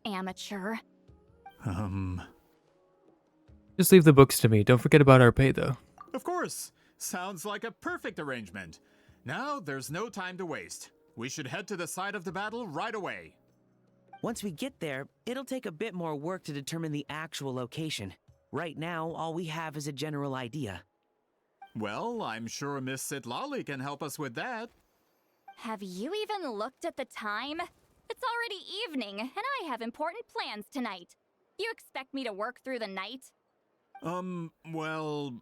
Amateur. Just leave the books to me. Don't forget about our pay, though. Of course. Sounds like a perfect arrangement. Now, there's no time to waste. We should head to the site of the battle right away. Once we get there, it'll take a bit more work to determine the actual location. Right now, all we have is a general idea. Well, I'm sure Miss Sitlali can help us with that. Have you even looked at the time? It's already evening, and I have important plans tonight. You expect me to work through the night? Well,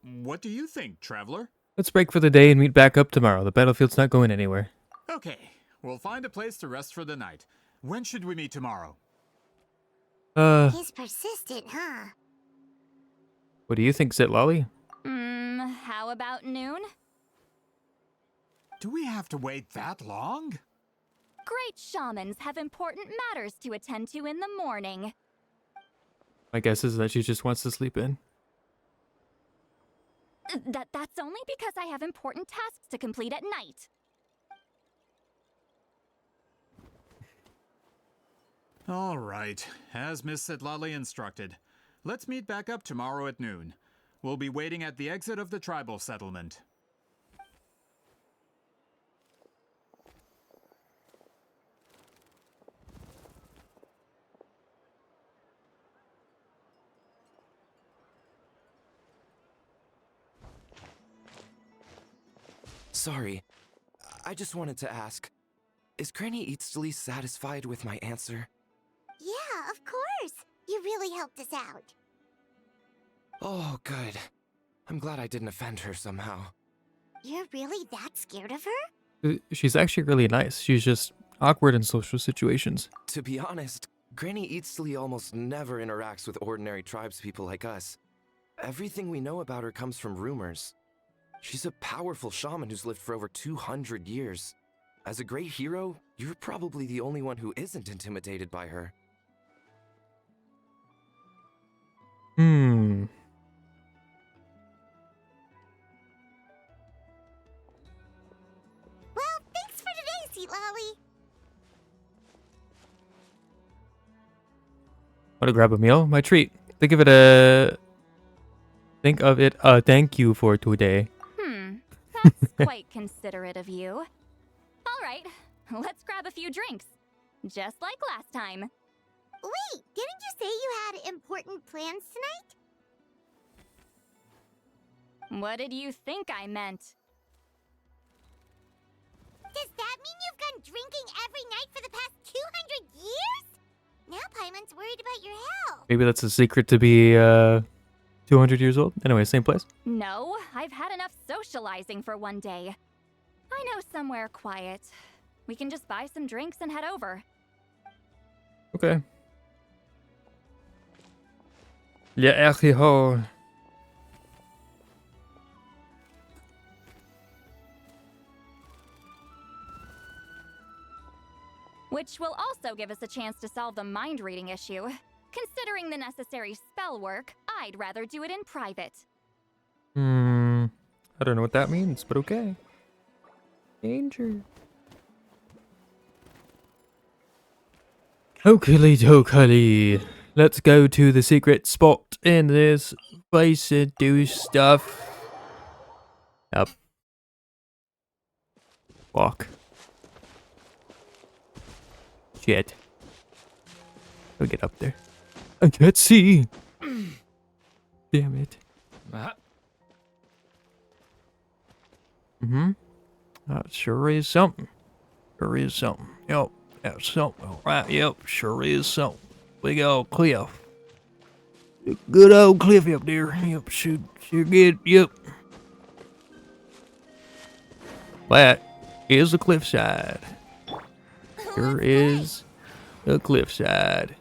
what do you think, Traveler? Let's break for the day and meet back up tomorrow. The battlefield's not going anywhere. Okay, we'll find a place to rest for the night. When should we meet tomorrow? He's persistent, huh? What do you think, Zitlolly? How about noon? Do we have to wait that long? Great shamans have important matters to attend to in the morning. My guess is that she just wants to sleep in. That's only because I have important tasks to complete at night. All right, as Miss Sitlali instructed. Let's meet back up tomorrow at noon. We'll be waiting at the exit of the tribal settlement. Sorry, I just wanted to ask, is Granny Eatsley satisfied with my answer? Yeah, of course. You really helped us out. Oh, good. I'm glad I didn't offend her somehow. You're really that scared of her? She's actually really nice. She's just awkward in social situations. To be honest, Granny Eatsley almost never interacts with ordinary tribespeople like us. Everything we know about her comes from rumors. She's a powerful shaman who's lived for over 200 years. As a great hero, you're probably the only one who isn't intimidated by her. Well, thanks for today, Sweet Lolly. Want to grab a meal? My treat. Think of it think of it thank you for today. That's quite considerate of you. All right, let's grab a few drinks. Just like last time. Wait, didn't you say you had important plans tonight? What did you think I meant? Does that mean you've gone drinking every night for the past 200 years? Now Paimon's worried about your health. Maybe that's a secret to be 200 years old. Anyway, same place. No, I've had enough socializing for one day. I know somewhere quiet. We can just buy some drinks and head over. Okay. Ja, echt ho. Which will also give us a chance to solve the mind reading issue. Considering the necessary spell work, I'd rather do it in private. I don't know what that means, but okay. Danger. Okey dokey. Let's go to the secret spot in this place and do stuff. Up. Walk. Shit. We'll get up there. I can't see. Damn it. That sure is something. Sure is something. Yep. That's something. Alright, yep. Sure is something. Big old cliff. Good old cliff up there. Yep. Sure good. Yep. That is a cliffside. Sure is a cliffside.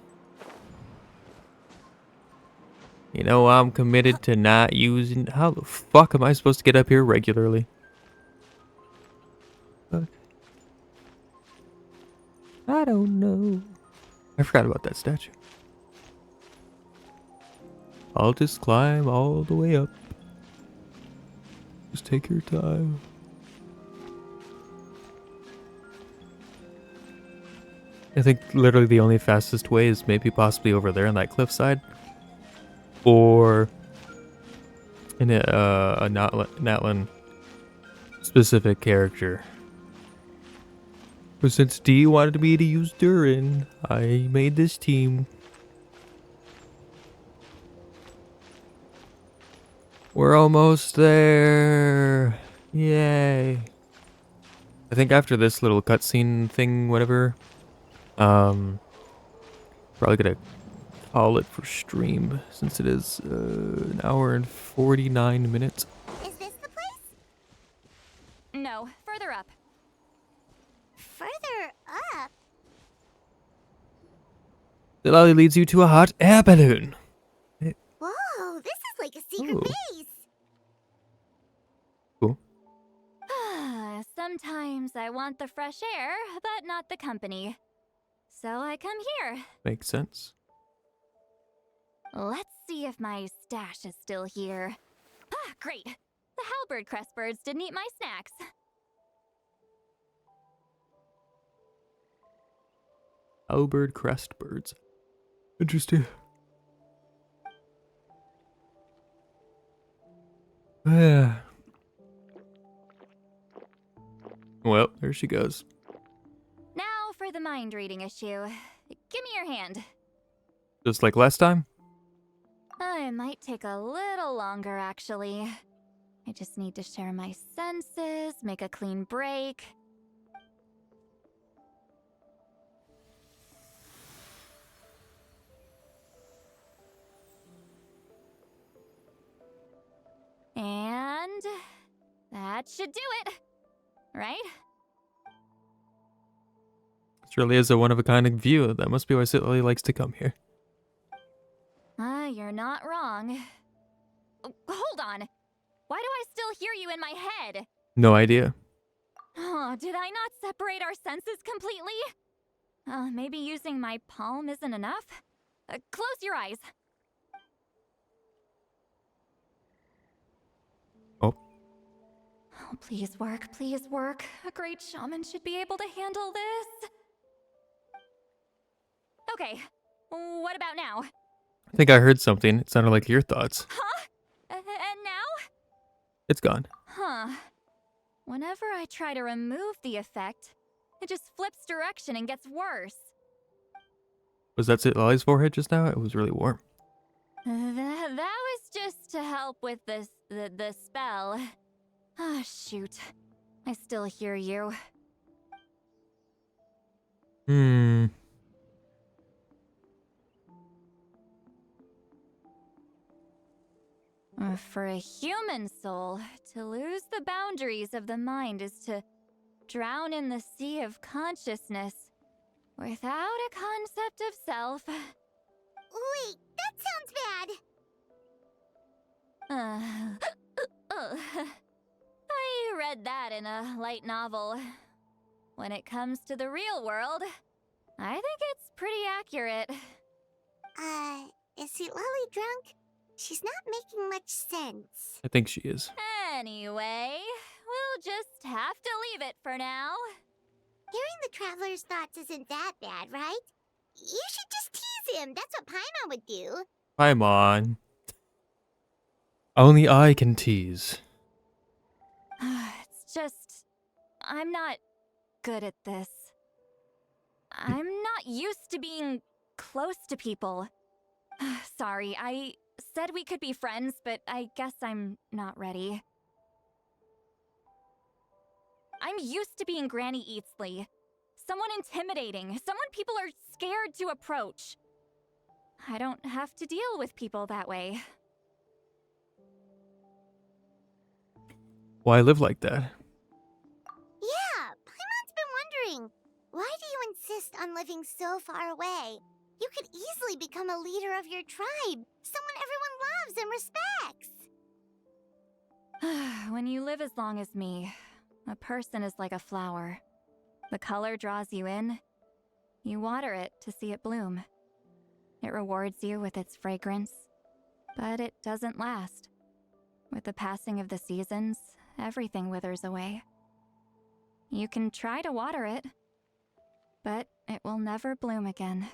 You know, I'm committed to not using... How the fuck am I supposed to get up here regularly? I don't know. I forgot about that statue. I'll just climb all the way up. Just take your time. I think literally the only fastest way is maybe possibly over there on that cliffside. Or in a Natlan specific character. But since D wanted me to use Durin, I made this team. We're almost there. Yay. I think after this little cutscene thing, whatever, probably gonna call it for stream since it is an hour and 49 minutes. Is this the place? No, further up. Further up? The lolly leads you to a hot air balloon. Whoa, this is like a secret Ooh. base. Cool. Sometimes I want the fresh air, but not the company. So I come here. Makes sense. Let's see if my stash is still here. Ah, great. The halberd crest birds didn't eat my snacks. Albird crest birds. Interesting. Yeah. Well, there she goes. Now for the mind reading issue. Give me your hand. Just like last time? It might take a little longer, actually. I just need to share my senses, make a clean break. And that should do it, right? This really is a one-of-a-kind view. That must be why Sitley likes to come here. You're not wrong. Oh, hold on. Why do I still hear you in my head? No idea. Oh, did I not separate our senses completely? Maybe using my palm isn't enough? Close your eyes. Oh. Oh, please work, please work. A great shaman should be able to handle this. Okay, what about now? I think I heard something. It sounded like your thoughts. Huh? And now? It's gone. Huh. Whenever I try to remove the effect, it just flips direction and gets worse. Was that Citlalli's forehead just now? It was really warm. That was just to help with the spell. Ah, shoot. I still hear you. Hmm. For a human soul, to lose the boundaries of the mind is to drown in the sea of consciousness without a concept of self. Wait, that sounds bad. I read that in a light novel. When it comes to the real world, I think it's pretty accurate. Is Lily drunk? She's not making much sense. I think she is. Anyway, we'll just have to leave it for now. Hearing the Traveler's thoughts isn't that bad, right? You should just tease him. That's what Paimon would do. Paimon. Only I can tease. It's just... I'm not good at this. I'm not used to being close to people. Sorry, I said we could be friends, but I guess I'm not ready. I'm used to being Granny Eatsley. Someone intimidating, someone people are scared to approach. I don't have to deal with people that way. Why live like that? Yeah, Paimon's been wondering. Why do you insist on living so far away? You could easily become a leader of your tribe. Someone everyone loves and respects. When you live as long as me, a person is like a flower. The color draws you in. You water it to see it bloom. It rewards you with its fragrance, but it doesn't last. With the passing of the seasons, everything withers away. You can try to water it, but it will never bloom again.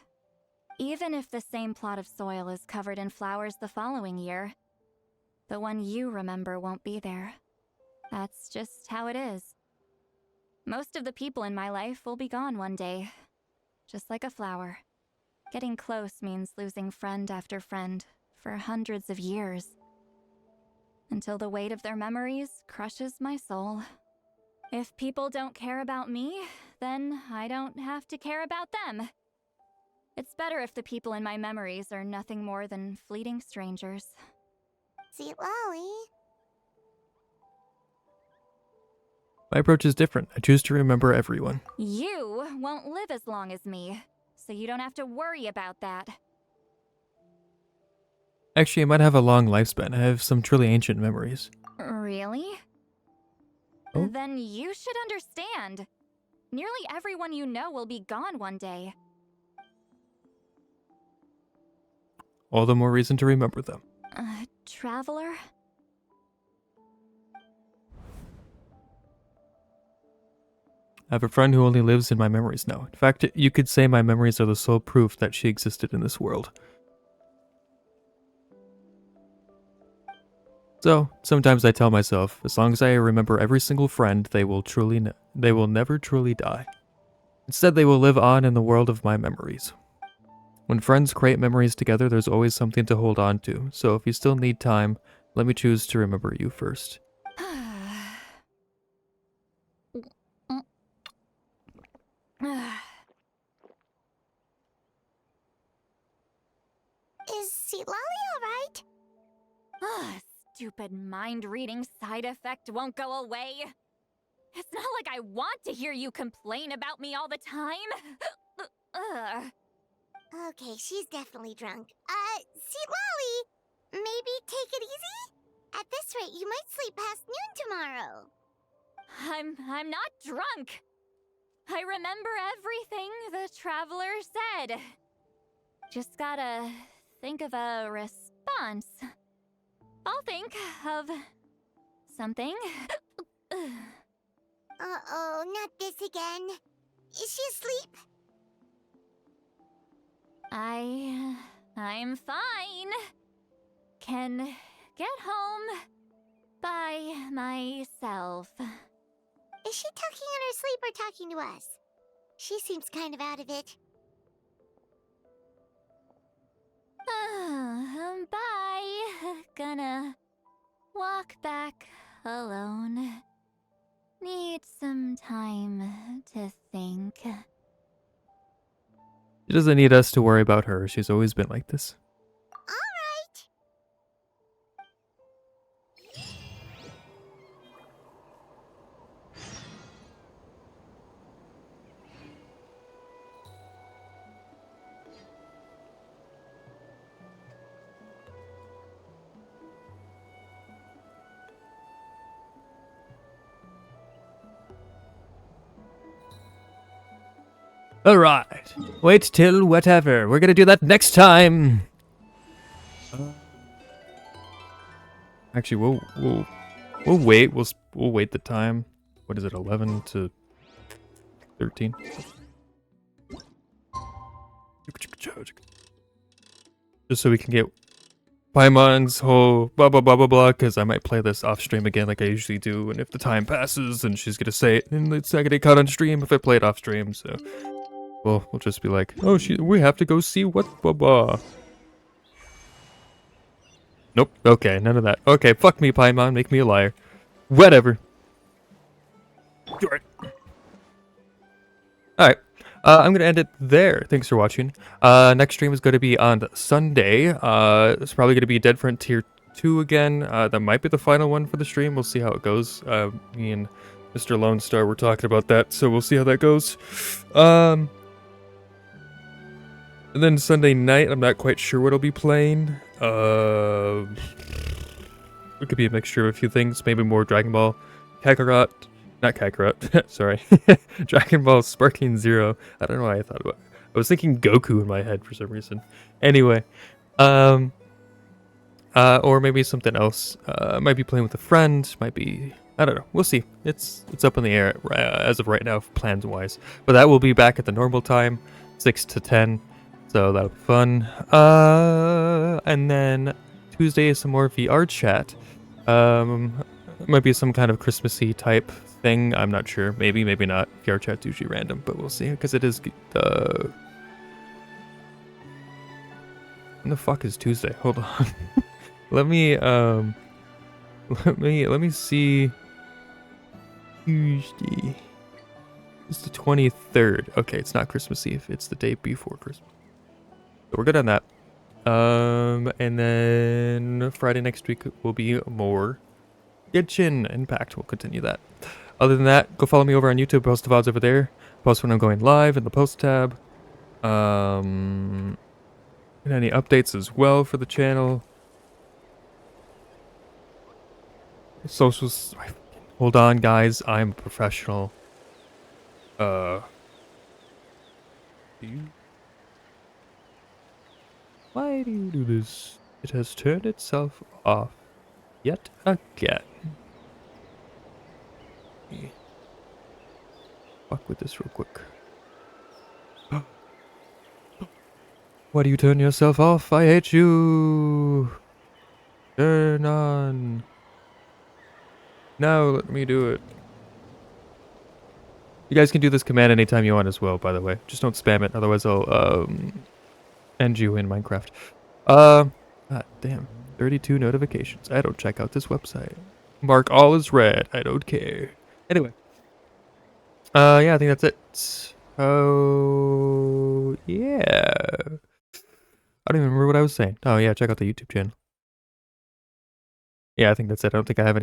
Even if the same plot of soil is covered in flowers the following year, the one you remember won't be there. That's just how it is. Most of the people in my life will be gone one day, just like a flower. Getting close means losing friend after friend for hundreds of years, until the weight of their memories crushes my soul. If people don't care about me, then I don't have to care about them. It's better if the people in my memories are nothing more than fleeting strangers. See, Lolly. My approach is different. I choose to remember everyone. You won't live as long as me, so you don't have to worry about that. Actually, I might have a long lifespan. I have some truly ancient memories. Really? Oh? Then you should understand. Nearly everyone you know will be gone one day. All the more reason to remember them. Traveler? I have a friend who only lives in my memories now. In fact, you could say my memories are the sole proof that she existed in this world. So, sometimes I tell myself, as long as I remember every single friend, they will never truly die. Instead, they will live on in the world of my memories. When friends create memories together, there's always something to hold on to, so if you still need time, let me choose to remember you first. Is Lolly alright? Stupid mind-reading side effect won't go away. It's not like I want to hear you complain about me all the time. Okay, she's definitely drunk. Lolly, maybe take it easy? At this rate, you might sleep past noon tomorrow. I'm not drunk. I remember everything the Traveler said. Just gotta think of a response. I'll think of something. Uh-oh, not this again. Is she asleep? I'm fine. Can get home by myself. Is she talking in her sleep or talking to us? She seems kind of out of it. Bye. Gonna walk back alone. Need some time to think. She doesn't need us to worry about her. She's always been like this. Alright. Alright. Wait till whatever. We're gonna do that next time. Actually, we'll wait. We'll wait the time. What is it? 11 to 13. Just so we can get Paimon's whole blah blah blah blah blah, because I might play this off stream again like I usually do, and if the time passes, then she's gonna say it, and it's not gonna cut on stream if I play it off stream. So, well, we'll just be like, oh, we have to go see what blah blah. Nope. Okay, none of that. Okay, fuck me, Paimon. Make me a liar. Whatever. Alright. I'm gonna end it there. Thanks for watching. Next stream is gonna be on Sunday. It's probably gonna be Dead Frontier 2 again. That might be the final one for the stream. We'll see how it goes. Me and Mr. Lone Star were talking about that, so we'll see how that goes. And then Sunday night, I'm not quite sure what I'll be playing. It could be a mixture of a few things. Maybe more Dragon Ball Kakarot. Not Kakarot. Sorry. Dragon Ball Sparking Zero. I don't know why I thought about it. I was thinking Goku in my head for some reason. Anyway. Or maybe something else. Might be playing with a friend. Might be... I don't know. We'll see. It's up in the air as of right now, plans-wise. But that will be back at the normal time. 6 to 10. So that'll be fun. And then Tuesday is some more VR chat. It might be some kind of Christmassy type thing. I'm not sure. Maybe, maybe not. VR chat's usually random, but we'll see. Because it is when the fuck is Tuesday? Hold on. let me see. Tuesday. It's the 23rd. Okay, it's not Christmas Eve. It's the day before Christmas. So we're good on that. And then Friday next week will be more Genshin Impact. We'll continue that. Other than that, go follow me over on YouTube. Post the VODs over there. Post when I'm going live in the post tab. And any updates as well for the channel. Socials. Hold on, guys. I'm a professional. Why do you do this? It has turned itself off yet again. Fuck with this real quick. Why do you turn yourself off? I hate you. Turn on. Now let me do it. You guys can do this command anytime you want as well, by the way. Just don't spam it, otherwise I'll end you in Minecraft. God damn. 32 notifications. I don't check out this website. Mark all is red. I don't care. Anyway. Yeah, I think that's it. Oh, yeah. I don't even remember what I was saying. Oh, yeah, check out the YouTube channel. Yeah, I think that's it. I don't think I have any